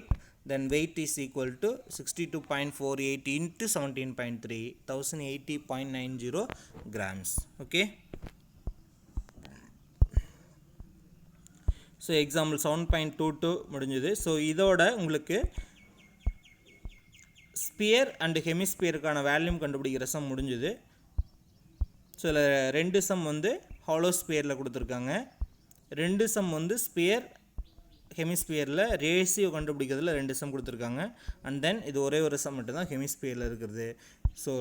Then weight is equal to 62.48 into 17.3, 1080.90 grams. Okay, so example 7.22 முடிஞ்சது. ஸோ இதோட உங்களுக்கு ஸ்பியர் அண்டு ஹெமிஸ்பியருக்கான வேல்யூம் கண்டுபிடிக்கிற சம் முடிஞ்சுது. ஸோ இதில் 2 சம் வந்து ஹாலோ ஸ்பியரில் கொடுத்துருக்காங்க, 2 சம் வந்து ஸ்பியர் ஹெமிஸ்பியரில் ரேஷியோ கண்டுபிடிக்கிறதுல 2 சம் கொடுத்துருக்காங்க. அண்ட் தென் இது ஒரே ஒரு சம் மட்டும் தான் ஹெமிஸ்பியரில் இருக்கிறது. So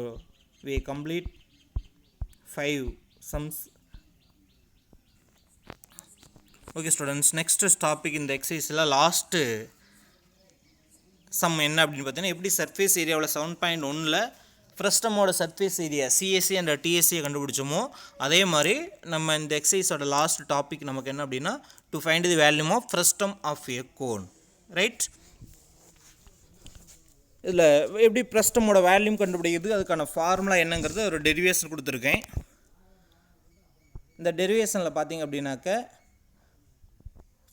we complete 5 sums. Okay students, next topic இந்த எக்ஸசைஸில் லாஸ்ட்டு சம் என்ன அப்படின்னு பார்த்தீங்கன்னா, எப்படி சர்ஃபேஸ் ஏரியாவில் 7.1ல் ஃப்ரஸ்டமோட சர்ஃபேஸ் ஏரியா சிஎஸ்சி அண்ட் டிஎஸ்சியை கண்டுபிடிச்சோமோ அதே மாதிரி நம்ம இந்த எக்ஸசைஸோட லாஸ்ட் டாபிக் நமக்கு என்ன அப்படின்னா, to find the volume of frustum of a cone. Right, இதில் எப்படி ப்ரெஸ்டமோட வேல்யூம் கண்டுபிடிக்கிறது அதுக்கான ஃபார்முலா என்னங்கிறது ஒரு டெரிவேஷன் கொடுத்துருக்கேன். இந்த டெரிவேஷனில் பார்த்தீங்க அப்படின்னாக்க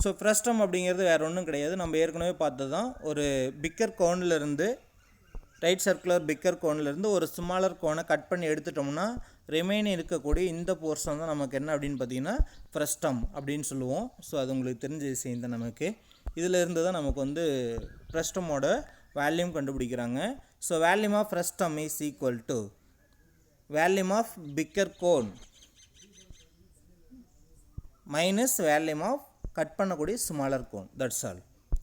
ஸோ ப்ரெஸ்டம் அப்படிங்கிறது வேறு ஒன்றும் கிடையாது, நம்ம ஏற்கனவே பார்த்தது தான். ஒரு பிக்கர் கோன்லேருந்து ரைட் சர்க்குலர் பிக்கர் கோன்லேருந்து ஒரு ஸ்மாலர் கோனை கட் பண்ணி எடுத்துட்டோம்னா ரிமைனிங் இருக்கக்கூடிய இந்த போர்ஷன் தான் நமக்கு என்ன அப்படின்னு பார்த்தீங்கன்னா ப்ரெஸ்டம் அப்படின்னு சொல்லுவோம். ஸோ அது உங்களுக்கு தெரிஞ்ச விஷயம் தான். நமக்கு இதில் இருந்து தான் நமக்கு வந்து ப்ரெஸ்டமோட வேல்யூம் கண்டுபிடிக்கிறாங்க. So volume of frustum is equal to volume of bigger cone minus volume of cut பண்ணக்கூடிய smaller cone. That's all.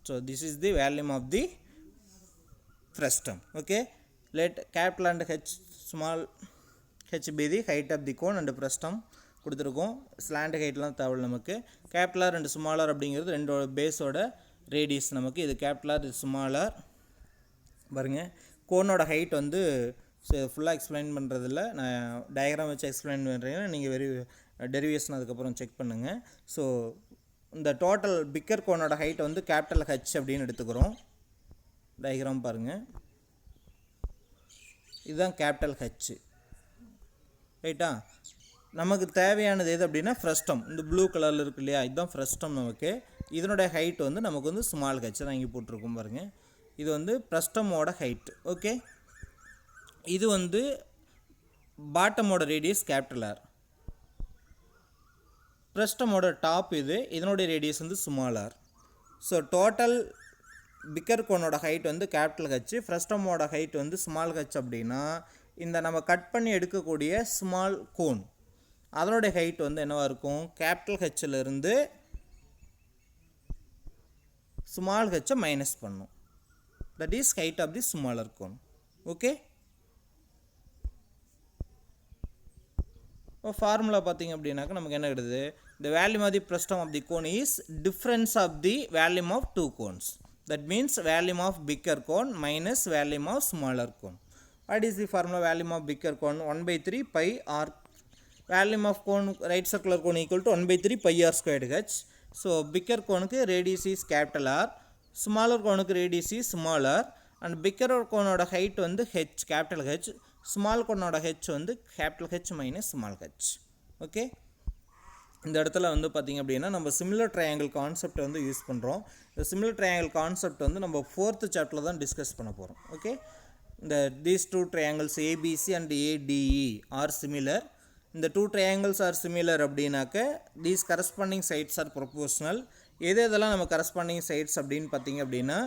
So this is the volume of the frustum. Okay, let capital and H small H be the height of the cone and frustum கொடுத்துருக்கோம். Slant ஹைட்லாம் தேவை நமக்கு. Capital R and smaller அப்படிங்கிறது ரெண்டோட பேஸோட radius நமக்கு. இது capital R, இது smaller. பாருங்கள், கோனோட height வந்து ஃபுல்லாக எக்ஸ்பிளைன் பண்ணுறதில்ல, நான் டயக்ராம் வச்சு எக்ஸ்பிளைன் பண்ணுறீங்கன்னா நீங்கள் டெரிவேஷன் அதுக்கப்புறம் செக் பண்ணுங்கள். ஸோ இந்த டோட்டல் பிக்கர் கோனோட ஹைட் வந்து கேபிட்டல் ஹெச் அப்படின்னு எடுத்துக்கிறோம். டயக்ராம் பாருங்கள், இதுதான் கேபிட்டல் ஹெச். ரைட்டா? நமக்கு தேவையானது எது அப்படின்னா ப்ரெஸ்டம். இந்த ப்ளூ கலரில் இருக்கு இல்லையா, இதுதான் ப்ரெஸ்டம் நமக்கு. இதனுடைய ஹைட் வந்து நமக்கு வந்து ஸ்மால் ஹெச் தான் இங்கே போட்டிருக்கோம் பாருங்கள். இது வந்து ப்ரெஸ்டமோட ஹைட். ஓகே, இது வந்து பாட்டமோட ரேடியஸ் கேபிட்டல் ஆர். ப்ரெஸ்டமோட டாப் இது, இதனுடைய ரேடியஸ் வந்து small R. So total bigger கோனோட ஹைட் வந்து கேபிட்டல் ஹெச், ப்ரெஸ்டமோட ஹைட் வந்து ஸ்மால் ஹெச். அப்படின்னா இந்த நம்ம கட் பண்ணி எடுக்கக்கூடிய ஸ்மால் கோன் அதனுடைய ஹைட் வந்து என்னவாக இருக்கும், கேபிட்டல் ஹெச்சிலிருந்து ஸ்மால் ஹெச்சை மைனஸ் பண்ணும். That is height of the smaller cone. Okay, formula பார்த்தீங்க அப்படின்னாக்கா நமக்கு என்ன கிடையாது, the volume of the frustum of the cone is difference of the volume of two cones. That means volume of bigger cone minus volume of smaller cone. What is the formula? Volume of bigger cone 1/3 pi r. Volume of cone right circular cone equal to 1/3 pi r squared h. So bigger cone க்கு radius is capital R, smaller cone க்கு radius is smaller, and bigger cone ஓட height வந்து h capital H, small cone ஓட h வந்து capital H minus small h. Okay, இந்த இடத்துல வந்து பார்த்திங்க அப்படின்னா நம்ம சிமிலர் ட்ரையாங்கிள் கான்செப்ட் வந்து யூஸ் பண்ணுறோம். இந்த சிமிலர் ட்ரையாங்கிள் கான்செப்ட் வந்து நம்ம 4th சாப்டரில் தான் டிஸ்கஸ் பண்ண போகிறோம். ஓகே, இந்த these two triangles ABC and ADE are similar. இந்த 2 triangles are similar அப்படின்னாக்க these corresponding sides are proportional. இதெல்லாம் நம்ம corresponding sides அப்படின்னு பார்த்திங்க அப்படின்னா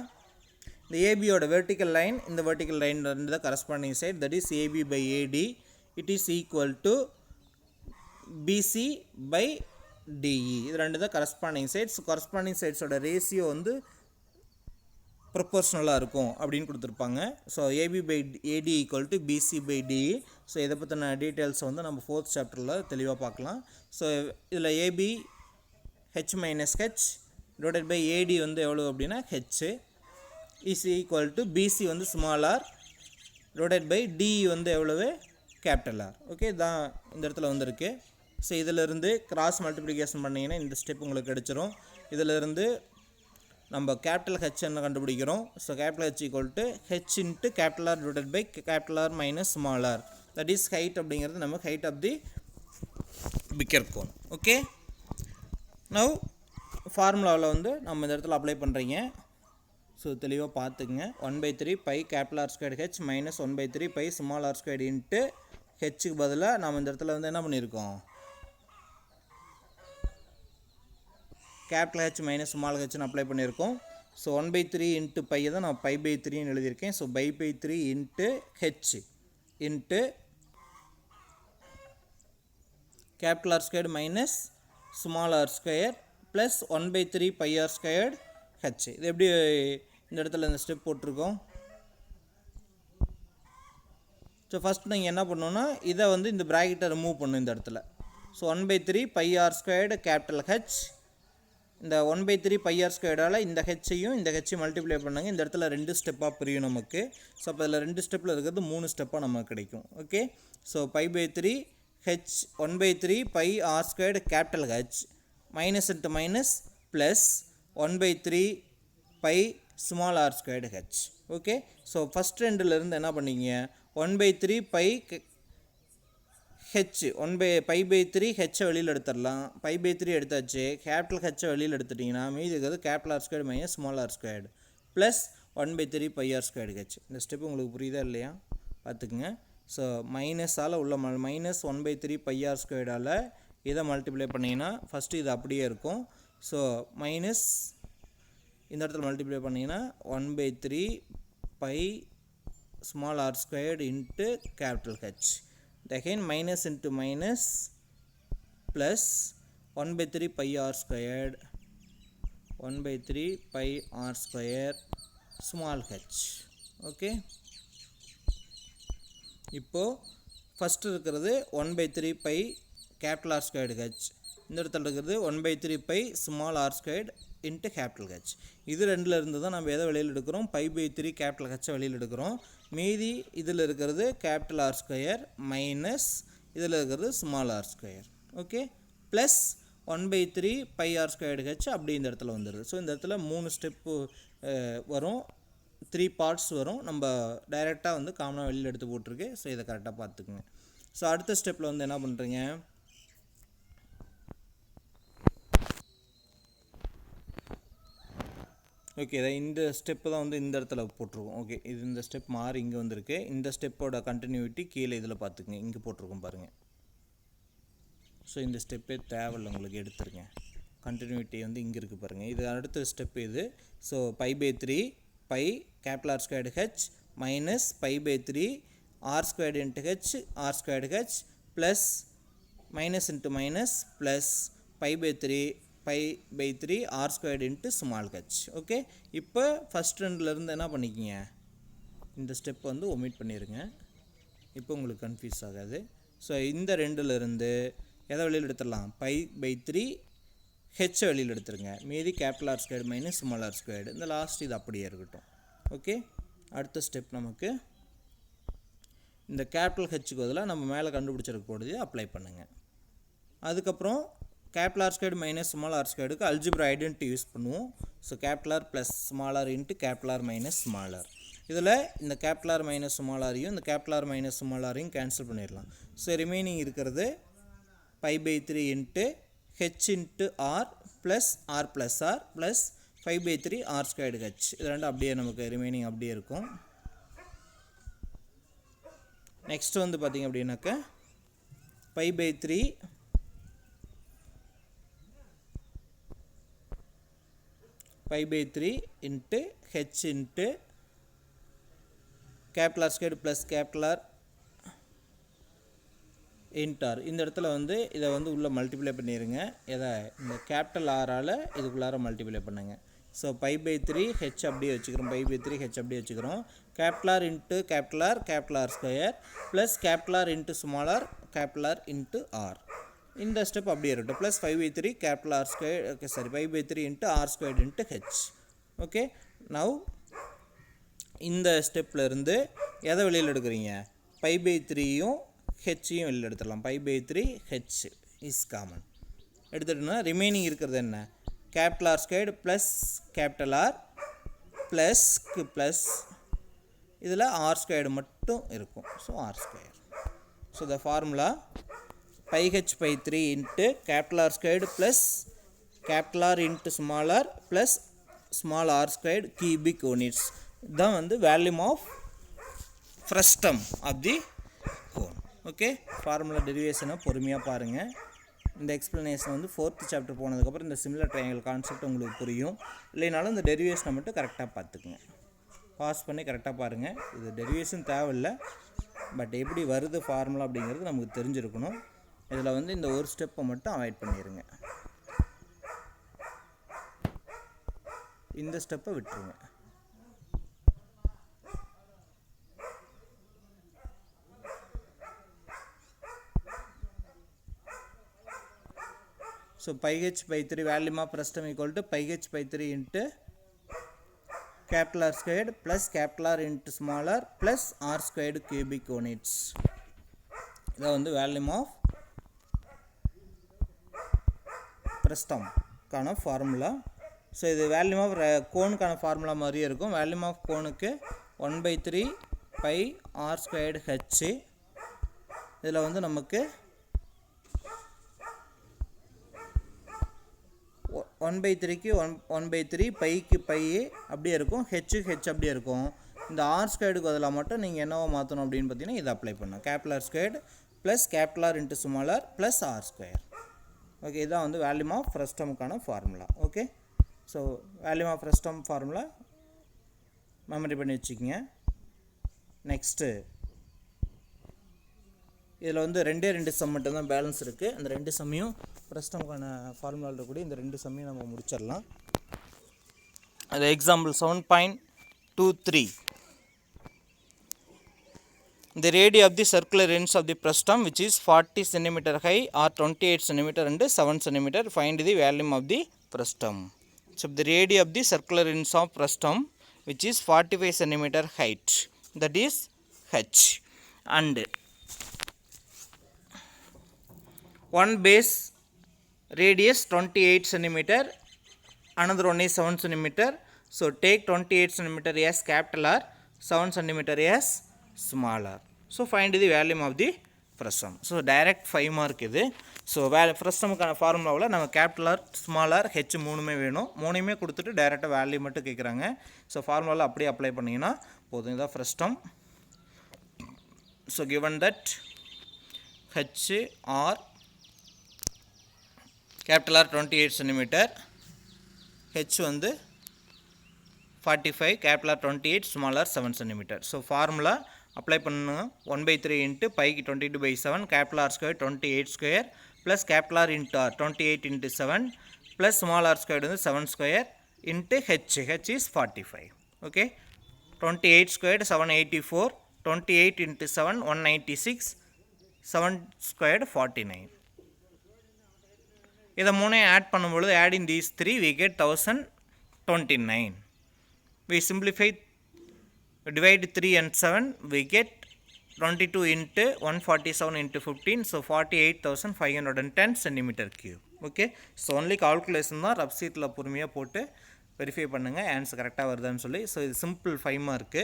இந்த ஏபியோட வெர்டிக்கல் லைன், இந்த வெர்டிக்கல் லைன் ரெண்டு தான் corresponding side, that is AB by AD. It is equal to BC by DE. இது ரெண்டு தான் corresponding sides. corresponding sidesோட ரேஷியோ வந்து ப்ரொபோர்ஷனலாக இருக்கும் அப்படின்னு கொடுத்துருப்பாங்க. So AB by AD equal to BC by DE. So இதை பற்றின டீட்டெயில்ஸை வந்து நம்ம 4th சாப்டரில் தெளிவாக பார்க்கலாம். ஸோ இதில் AB H minus H divided by AD வந்து எவ்வளோ அப்படின்னா H is equal to BC வந்து small R divided by DE வந்து எவ்வளவு கேபிட்டல் ஆர். ஓகே, இதான் இந்த இடத்துல வந்துருக்கு. ஸோ இதிலிருந்து கிராஸ் மல்டிப்ளிகேஷன் பண்ணிங்கன்னா இந்த ஸ்டெப் உங்களுக்கு கிடச்சிரும். இதிலிருந்து நம்ம கேபிட்டல் ஹெச் என்ன கண்டுபிடிக்கிறோம். So capital H equal to H into capital R divided by capital R minus small R. That is height அப்படிங்கிறது நம்ம height of the bigger cone. Okay, now ஃபார்முலாவில் வந்து நம்ம இந்த இடத்துல அப்ளை பண்ணுறீங்க. ஸோ தெளிவாக பார்த்துக்குங்க. 1/3 pi capital R squared H minus 1/3 pi small R squared into ஹெச்சுக்கு பதிலாக நம்ம இந்த இடத்துல வந்து என்ன பண்ணியிருக்கோம், கேபிட்டல் ஹெச் மைனஸ் ஸ்மால் ஹெச்னு அப்ளை பண்ணியிருக்கோம். ஸோ 1/3 இன்ட்டு பையை தான் நான் பை பை 3ன்னு எழுதியிருக்கேன். So pi by 3 into H into capital R squared minus small R square plus 1/3 pi R squared H. இது எப்படி இந்த இடத்துல இந்த ஸ்டெப் போட்டிருக்கோம். ஸோ ஃபஸ்ட் நீங்கள் என்ன பண்ணணுன்னா இதை வந்து இந்த ப்ராக்கெட்டை ரிமூவ் பண்ணணும் இந்த இடத்துல. So 1/3 pi R squared capital H, இந்த 1/3 பை ஆர் ஸ்கொயர்டால் இந்த ஹெச்சையும் இந்த ஹெச்சையும் மல்டிப்ளை பண்ணுங்க. இந்த இடத்துல 2 ஸ்டெப்பாக பிரியும் நமக்கு. ஸோ அப்போ இதில் 2 ஸ்டெப்பில் இருக்கிறது 3 ஸ்டெப்பாக நமக்கு கிடைக்கும். Okay, so pi by 3 H 1/3 pi R squared capital H minus into minus plus 1/3 pi small R squared H. Okay. So first ரெண்டுலேருந்து என்ன பண்ணிங்க, 1/3 பை ஹெச், 1/3 ஹெச்சை வெளியில் எடுத்துடலாம். 3 எடுத்தாச்சு. கேபிட்டல் ஹெச்சை வெளியில் எடுத்துட்டிங்கன்னா மீதி இருக்கிறது capital R squared minus small R squared plus 1/3 pi R squared H. இந்த ஸ்டெப்பு உங்களுக்கு புரியுதா இல்லையா பார்த்துக்குங்க. ஸோ மைனஸால் உள்ள மைனஸ் 1/3 பை ஆர் ஸ்கொயர்டால் இதை மல்டிப்ளை பண்ணிங்கன்னா ஃபஸ்ட்டு இது அப்படியே இருக்கும். ஸோ மைனஸ் இந்த இடத்துல மல்டிப்ளை பண்ணிங்கன்னா 1/3 pi small R squared into capital H. Again minus into minus plus 1/3 pi r squared 1/3 pi r square small h. Okay. இப்போது ஃபஸ்ட்டு இருக்கிறது 1/3 pi capital R squared h, இந்த இடத்துல இருக்கிறது 1/3 pi small r squared into capital H. இது ரெண்டில் இருந்து தான் நம்ம எதை வெளியில் எடுக்கிறோம், 3 கேபிட்டல் ஹெச்சை வெளியில் எடுக்கிறோம். மீதி இதில் இருக்கிறது கேபிட்டல் ஆர் ஸ்கொயர் மைனஸ் இதில் இருக்கிறது small R square. Okay. Plus 1/3 pi R squared H அப்படி இந்த இடத்துல வந்துடுது. ஸோ இந்த இடத்துல 3 ஸ்டெப்பு வரும், 3 பார்ட்ஸ் வரும். நம்ம டைரெக்டாக வந்து காமனாக வெளியில் எடுத்து போட்டிருக்கு. ஸோ இதை கரெக்டாக பார்த்துக்குங்க. ஸோ அடுத்த ஸ்டெப்பில் வந்து என்ன பண்ணுறீங்க, ஓகே. இந்த ஸ்டெப்பு தான் வந்து இந்த இடத்துல போட்டிருக்கோம். ஓகே, இது இந்த ஸ்டெப் மாறி இங்கே வந்திருக்கு. இந்த ஸ்டெப்போட கண்டினியூட்டி கீழே இதில் பார்த்துக்குங்க, இங்கே போட்டிருக்கோம் பாருங்கள். ஸோ இந்த ஸ்டெப்பே தேவையில்லை உங்களுக்கு, எடுத்துருங்க. கண்டினியூட்டி வந்து இங்கே இருக்குது பாருங்கள். இது அடுத்த ஸ்டெப்பு இது. So 3 pi capital R squared H minus 3 R squared into H R squared H plus minus into minus plus 3 R squared into small H. Okay. இப்போ ஃபஸ்ட் ரெண்டுலேருந்து என்ன பண்ணிக்கிங்க, இந்த ஸ்டெப் வந்து ஒமிட் பண்ணிடுங்க. இப்போ உங்களுக்கு கன்ஃபியூஸ் ஆகாது. ஸோ இந்த ரெண்டுலேருந்து எதை வெளியில் எடுத்துடலாம், 3 ஹெச்சை வெளியில் எடுத்துருங்க. மீதி capital R squared minus small R squared. இந்த லாஸ்ட் இது அப்படியே இருக்கட்டும். ஓகே. அடுத்த ஸ்டெப் நமக்கு இந்த கேபிட்டல் ஹெச்சுக்கு பதிலாக நம்ம மேலே கண்டுபிடிச்சிருக்க போடுது அப்ளை பண்ணுங்கள். அதுக்கப்புறம் capital R squared minus small R ஸ்கொயர்டுக்கு அல்ஜிப்ரா ஐடென்டிட்டி யூஸ் பண்ணுவோம். So capital R plus small R into capital R minus small R. இதில் இந்த கேபிட்டல் ஆர் மைனஸ் ஸ்மால் ஆரையும் இந்த கேபிட்டல் ஆர் மைனஸ் ஸ்மால் ஆரையும் கேன்சல் பண்ணிடலாம். ஸோ ரிமைனிங் இருக்கிறது 3 into H into R plus R plus R plus 3 R squared H. இது ரெண்டும் அப்படியே நமக்கு ரிமைனிங் அப்படியே இருக்கும். நெக்ஸ்ட் வந்து பார்த்திங்க அப்படின்னாக்க 3 into H into capital R squared plus capital R into R. இந்த இடத்துல வந்து இதை வந்து உள்ளே மல்டிப்ளை பண்ணிடுங்க. எதை, இந்த கேபிட்டல் ஆரால் இதுக்குள்ளார மல்டிப்ளை பண்ணுங்க. ஸோ 3 ஹெச் அப்படியே வச்சுக்கிறோம், 3 ஹெச் அப்படியே வச்சுக்கிறோம். Capital R into capital R square plus capital R into small R capital R into R. இந்த ஸ்டெப் அப்படியே இருக்கட்டும். Plus 3 capital R square, okay sorry 3 into R squared into H. Okay. Now இந்த ஸ்டெப்பில் இருந்து எதை வெளியில் எடுக்கிறீங்க, 3யும் ஹெச்சையும் வெளியில் எடுத்துடலாம். 3 ஹெச் இஸ் காமன் எடுத்துட்டோம்னா ரிமைனிங் இருக்கிறது என்ன, capital R squared plus capital R ப்ளஸ்க்கு ப்ளஸ் இதில் ஆர் ஸ்கொயர்டு மட்டும் இருக்கும். So R square. So the formula πh by 3 into capital R squared plus capital R into small r plus small r squared cubic units. தான் வந்து volume of frustum of the cone. Okay. Formula டெரிவேஷனை பொறுமையாக பாருங்கள். இந்த explanation வந்து 4th chapter போனதுக்கப்புறம் இந்த similar triangle concept உங்களுக்கு புரியும். இல்லைனாலும் இந்த டெரிவேஷனை மட்டும் கரெக்டாக பார்த்துக்குங்க. பாஸ் பண்ணி கரெக்டாக பாருங்கள். இது டெரிவேஷன் தேவையில்லை, பட் எப்படி வருது ஃபார்முலா அப்படிங்கிறது நமக்கு தெரிஞ்சிருக்கணும். இதில் வந்து இந்த ஒரு ஸ்டெப்பை மட்டும் அவாய்ட் பண்ணிடுங்க, இந்த ஸ்டெப்பை விட்டுருங்க. So πh by 3 volume of frustum equal to πh by 3 into capital R squared plus capital R into small R plus R squared cubic units. இதை வந்து வேல்யூம் ஆஃப் ஃப்ரஸ்டம்கான ஃபார்முலா. ஸோ இது வேல்யூம் ஆஃப் கோனுக்கான ஃபார்முலா மாதிரியே இருக்கும். Volume of கோனுக்கு 1/3 pi R squared H. இதில் வந்து நமக்கு 1/3க்கு 1/3 பைக்கு பை அப்படியே இருக்கும், ஹெச் அப்படியே இருக்கும். இந்த ஆர் ஸ்கொயர்டுக்கு பதிலாக மட்டும் நீங்கள் என்னவோ மாற்றணும் அப்படின்னு பார்த்தீங்கன்னா இதை அப்ளை பண்ணணும். Capital R squared plus capital R into small R plus R square. Okay, இதுதான் வந்து வேல்யூம் ஆஃப் ஃபர்ஸ்ட் டேர்முக்கான formula. Okay, so volume of first term formula memory பண்ணி வச்சுக்கோங்க. நெக்ஸ்ட்டு இதில் வந்து 2 சம் மட்டும் தான் பேலன்ஸ் இருக்குது. அந்த 2 சம்மையும் ஃபர்ஸ்ட் டேர்முக்கான ஃபார்முலாவில் இருக்கக்கூடிய இந்த 2 சம்மையும் நம்ம முடிச்சிடலாம். அது example 7.23. The radii of the circular ends of the frustum which is 40 cm high or 28 cm and 7 cm. Find the volume of the frustum. So the radii of the circular ends of frustum which is 45 cm height, that is h, and one base radius 28 cm, another one is 7 cm. So take 28 cm as capital R, 7 cm as small r. So find the volume of the frustum. So direct 5 mark இது. So ஃப்ரஸ்டமுக்கான ஃபார்முலாவில் நம்ம capital R small R H மூணுமே வேணும். மூணுமே கொடுத்துட்டு டைரெக்டாக value மட்டும் கேட்குறாங்க. ஸோ ஃபார்முலாவில் அப்படியே அப்ளை பண்ணிங்கன்னா போதும். இதுதான் frustum. So given that H R capital R 28 centimetre, H வந்து 45, capital R 28, small R 7 centimetre. So formula apply பண்ணுங்க. 1/3 இன்ட்டு பைக்கு 22/7, capital R square 28 square plus capital R into R 28 into 7 plus small R square வந்து 7 square into H is 45. ஓகே, 28 squared 784, 28 into 7 196, 7 squared 49. இதை மூணையும் add பண்ணும்பொழுது adding these 3 we get 1029. We simplify, divide 3 and 7, we get 22 into 147 into 15, so 48,510 centimeter cube. Okay, so only calculation தான். Rough சீட்டில் பொறுமையாக போட்டு verify பண்ணுங்கள் ஆன்சர் கரெக்டாக வருதான்னு சொல்லி. ஸோ இது சிம்பிள் 5 மார்க்கு.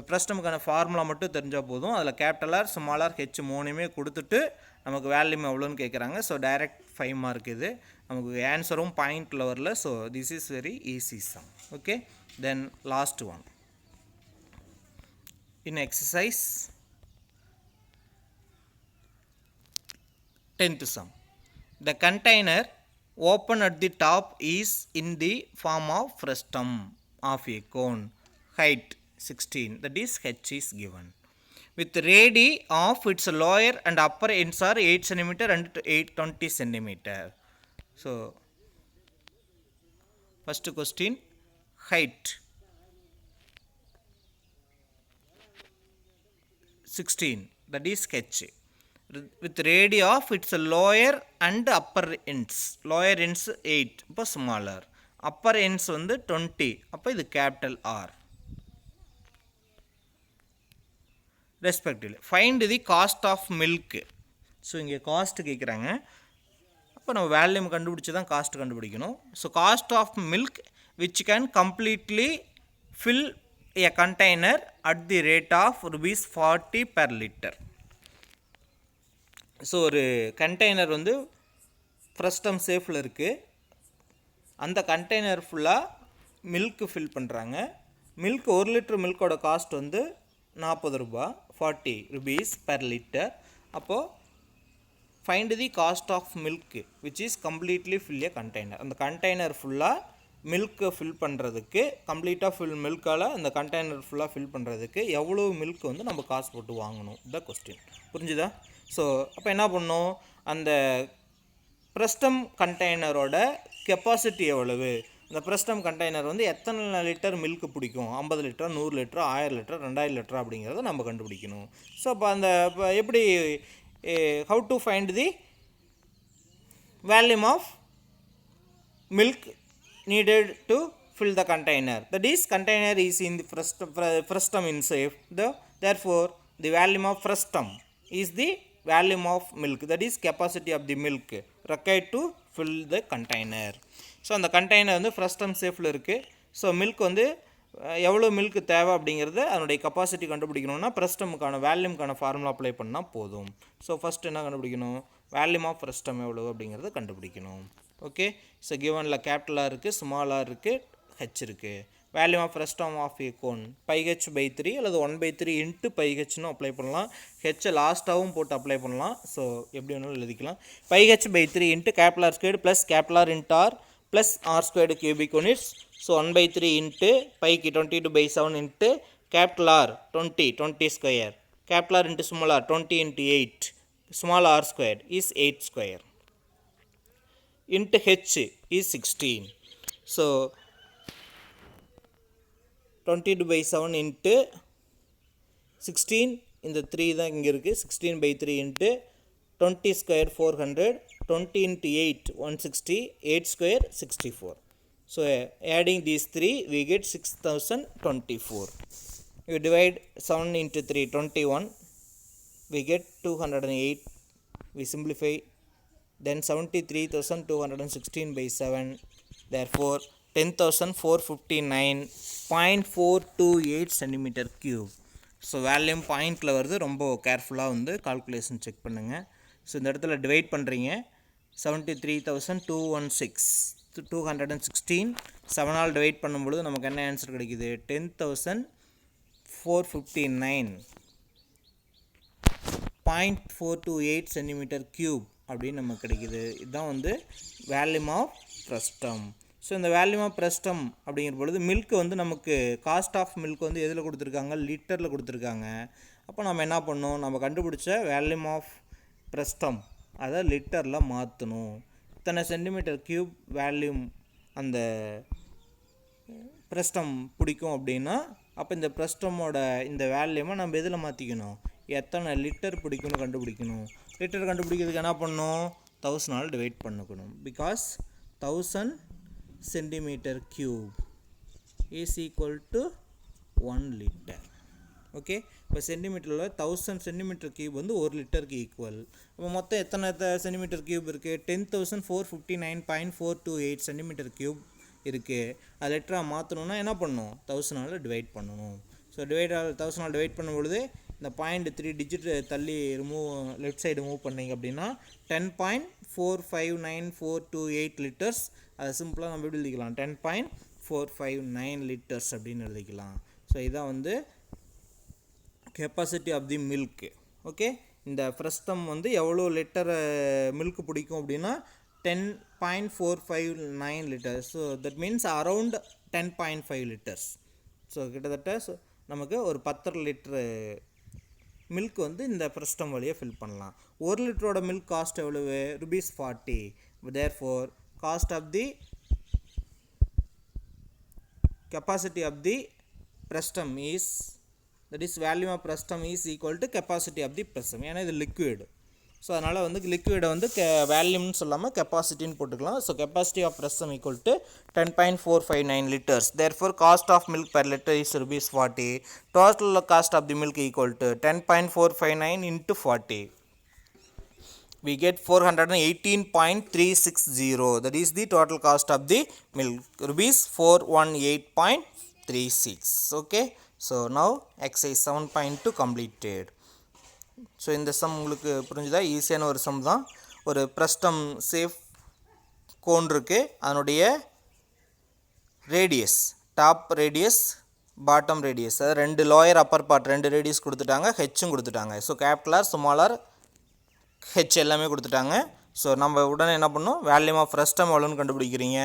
ஃப்ரஸ்டமுக்கான ஃபார்முலா மட்டும் தெரிஞ்சால் போதும். அதில் capital R small R H மூணுமே கொடுத்துட்டு நமக்கு வேல்யூம் எவ்வளோன்னு கேட்குறாங்க. ஸோ டைரக்ட் 5 மார்க் இது. நமக்கு ஆன்சரும் பாயிண்டில் வரல. So this is very easy sum. Okay, then last one. In exercise 10th sum, the container open at the top is in the form of frustum of a cone, height 16, that is h is given, with radii of its lower and upper ends are 8 cm and 20 cm. So first question, height 16, that is h, with radii of its lower and upper ends. Lower ends 8, அப்போ smaller, upper ends வந்து 20, அப்போ இது capital R respectively. Find the cost of milk. So இங்கே cost கேட்குறாங்க. அப்போ நம்ம volume கண்டுபிடிச்சி தான் காஸ்ட் கண்டுபிடிக்கணும். So cost of milk which can completely fill a container at the rate of rupees 40 per liter. So ஒரு கண்டெய்னர் வந்து frustum சேஃபில் இருக்குது. அந்த கண்டெய்னர் ஃபுல்லாக மில்க்கு ஃபில் பண்ணுறாங்க. மில்க் 1 லிட்டர் மில்கோட காஸ்ட் வந்து 40 ரூபா, 40 rupees per liter. அப்போது find the cost of milk which is completely fill a container. அந்த கண்டெய்னர் ஃபுல்லாக மில்க்கை ஃபில் பண்ணுறதுக்கு, கம்ப்ளீட்டாக மில்கால் அந்த கண்டெய்னர் ஃபுல்லாக ஃபில் பண்ணுறதுக்கு எவ்வளோ மில்க் வந்து நம்ம காசு போட்டு வாங்கணும், த கொஸ்டின். புரிஞ்சுதா? ஸோ அப்போ என்ன பண்ணணும், அந்த ஃப்ரஸ்டம் கண்டெய்னரோட கெப்பாசிட்டி எவ்வளவு, அந்த ஃப்ரஸ்டம் கண்டெய்னர் வந்து எத்தனை லிட்டர் மில்க் பிடிக்கும், 50 லிட்டர், 100 லிட்டர், 1000 லிட்டர், 2000 லிட்டர் அப்படிங்கிறத நம்ம கண்டுபிடிக்கணும். ஸோ அப்போ அந்த எப்படி how to find the volume of milk needed to fill the container, that is container is in the frustum in safe, therefore the volume of frustum is the volume of milk, that is capacity of the milk required to fill the container. So அந்த container வந்து frustum சேஃபில் இருக்குது. So milk வந்து எவ்வளோ milk தேவை அப்படிங்கிறத அதனுடைய capacity கண்டுபிடிக்கணும்னா ஃப்ரஸ்டமுக்கான வேல்யூமுக்கான ஃபார்முலா அப்ளை பண்ணால் போதும். ஸோ ஃபஸ்ட் என்ன கண்டுபிடிக்கணும், வேல்யூம் ஆஃப் ஃப்ரஸ்டம் எவ்வளோ அப்படிங்கிறத கண்டுபிடிக்கணும். ஓகே, ஸோ கிவனில் கேபிட்டலாக இருக்குது, ஸ்மாலாக இருக்குது, ஹெச் இருக்குது. Volume of frustum of a cone πh/3 அல்லது 1/3 இன்ட்டு πhன்னு அப்ளை பண்ணலாம். ஹெச்சை லாஸ்ட்டாகவும் போட்டு அப்ளை பண்ணலாம். ஸோ எப்படி வேணாலும் எழுதிக்கலாம். πh/3 into capital squared plus capital into R plus R squared cubic units. So 1/3 into பைக்கு 22/7 into capital R 20 square, capital R into small R 20 into 8, small R square is 8 square into H is 16. So 22/7 into 16, இந்த 3 தான் இங்கே இருக்குது, 16/3 into 20 square 400, 20 into 8 160, 8 square 64. So adding these 3 we get 6024. You divide 7 into 3 21, we get 208. We simplify, then 73,216/7, therefore 10,459.428 centimeter cube. So வேல்யூம் பாயிண்டில் வருது, ரொம்ப கேர்ஃபுல்லாக வந்து கால்குலேஷன் செக் பண்ணுங்கள். ஸோ இந்த இடத்துல டிவைட் பண்ணுறீங்க, 73,216 7ஆல் டிவைட் பண்ணும்பொழுது நமக்கு என்ன ஆன்சர் கிடைக்குது, 10,459.428 சென்டிமீட்டர் கியூப் அப்படின்னு நமக்கு கிடைக்குது. இதுதான் வந்து வேல்யூம் ஆஃப் ஃப்ரஸ்டம். ஸோ இந்த வேல்யூம் ஆஃப் ஃப்ரஸ்டம் அப்படிங்கிற பொழுது மில்க் வந்து நமக்கு காஸ்ட் ஆஃப் மில்க் வந்து எதில் கொடுத்துருக்காங்க, லிட்டரில் கொடுத்துருக்காங்க. அப்போ நம்ம என்ன பண்ணணும், நம்ம கண்டுபிடிச்ச வேல்யூம் ஆஃப் ஃப்ரஸ்டம் அதை லிட்டரில் மாற்றணும். இத்தனை சென்டிமீட்டர் கியூப் வேல்யூம் அந்த ஃப்ரஸ்டம் பிடிக்கும் அப்படின்னா, அப்போ இந்த ஃப்ரஸ்டமோட இந்த வேல்யூமை நம்ம எதில் மாற்றிக்கணும், எத்தனை லிட்டர் பிடிக்கும்னு கண்டுபிடிக்கணும். லிட்டர் கண்டுபிடிக்கிறதுக்கு என்ன பண்ணணும், 1000ஆல் டிவைட் பண்ணிக்கணும். Because 1000 centimeter cube is equal to 1 liter. Okay, இப்போ சென்டிமீட்டரில் 1000 சென்டிமீட்டர் கியூப் வந்து 1 லிட்டருக்கு ஈக்குவல். இப்போ மொத்தம் எத்தனை சென்டிமீட்டர் கியூப் இருக்குது, 10,459.428 சென்டிமீட்டர் கியூப் இருக்குது. அது லிட்டராக மாற்றணுன்னா என்ன பண்ணணும், 1000ஆல் டிவைட் பண்ணணும். ஸோ 1000ஆல் டிவைட் பண்ணும்பொழுது இந்த 0.3 டிஜிட் தள்ளி லெஃப்ட் சைடு மூவ் பண்ணிங்க அப்படின்னா 10.459428 லிட்டர்ஸ். அதை சிம்பிளாக நம்ம எப்படி எழுதிக்கலாம், 10.459 லிட்டர்ஸ் அப்படின்னு எழுதிக்கலாம். ஸோ இதான் வந்து capacity of the milk. Okay, இந்த ஃப்ரஸ்டம் வந்து எவ்வளோ லிட்டர் மில்க் பிடிக்கும் அப்படின்னா 10.459 litres. So that means around 10.5 litres. So கிட்டத்தட்ட நமக்கு ஒரு 10 லிட்டரு மில்க் வந்து இந்த ஃப்ரஸ்டம் வழியாக ஃபில் பண்ணலாம். 1 லிட்டரோட மில்க் காஸ்ட் எவ்வளவு, ₹40. Therefore cost of the capacity of the frustum is, that is value of frustum is equal to capacity of the frustum. ஏன்னா இது liquid. ஸோ அதனால் வந்து லிக்விடை வந்து வேல்யூம்னு சொல்லாமல் கெப்பாசிட்டின்னு போட்டுக்கலாம். So capacity of frustum equal to 10.459 liters. Therefore cost of milk per liter is ₹40. Total cost of the milk equal to 10.459 into 40. We get 418.360. That is the total cost of the milk, ₹418.36. Okay, so now exercise 7.2 completed. So இந்த some உங்களுக்கு புரிஞ்சுதா, ஈஸியான ஒரு some தான். ஒரு frustum safe cone இருக்குது, அதனுடைய radius, top radius bottom radius, அதாவது 2 லோயர் அப்பர் பார்ட் 2 ரேடியஸ் கொடுத்துட்டாங்க, ஹெச்சும் கொடுத்துட்டாங்க. So capital R small R H எல்லாமே கொடுத்துட்டாங்க. ஸோ நம்ம உடனே என்ன பண்ணணும், வேல்யூம் ஆஃப் ஃப்ரஸ்டம் எவ்வளோன்னு கண்டுபிடிக்கிறீங்க.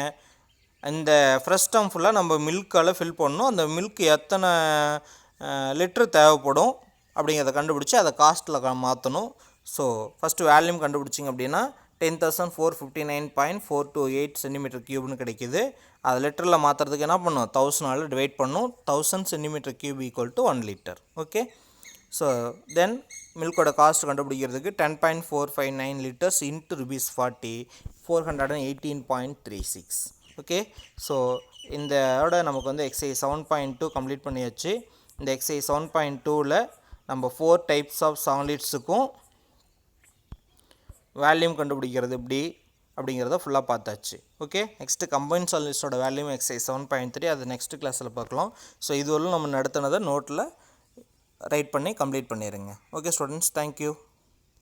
இந்த ஃப்ரஸ்டம் ஃபுல்லாக நம்ம மில்கால் ஃபில் பண்ணணும். அந்த மில்க் எத்தனை லிட்டர் தேவைப்படும் அப்படிங்கிறத கண்டுபிடிச்சி அதை காஸ்ட்டில் மாற்றணும். ஸோ ஃபஸ்ட்டு வேல்யூம் கண்டுபிடிச்சிங்க அப்படின்னா 10,459.428 சென்டிமீட்டர் கியூப்னு கிடைக்கிது. அது லிட்டரில் மாற்றுறதுக்கு என்ன பண்ணும், 1000ஆல் டிவைட் பண்ணும். 1000 centimetre cube equal to 1 litre. Okay, so then மில்கோட காஸ்ட் கண்டுபிடிக்கிறதுக்கு 10.459 லிட்டர்ஸ் இன்ட்டு ₹40, 418.36. ஓகே, ஸோ இதோட நமக்கு வந்து எக்ஸசைஸ் 7.2 கம்ப்ளீட் பண்ணியாச்சு. இந்த எக்ஸசைஸ் 7.2ல் நம்ம 4 டைப்ஸ் ஆஃப் சாலிட்ஸுக்கும் வேல்யூம் கண்டுபிடிக்கிறது எப்படி அப்படிங்கிறத ஃபுல்லாக பார்த்தாச்சு. ஓகே, நெக்ஸ்ட்டு கம்பைன் சால்யூஸோட வேல்யூம் எக்ஸசைஸ் 7.3 அது நெக்ஸ்ட் கிளாஸில் பார்க்கலாம். ஸோ இதுவரையும் நம்ம நடத்தினதை நோட்டில் ரைட் பண்ணி கம்ப்ளீட் பண்ணிடுங்க. Okay students, thank you.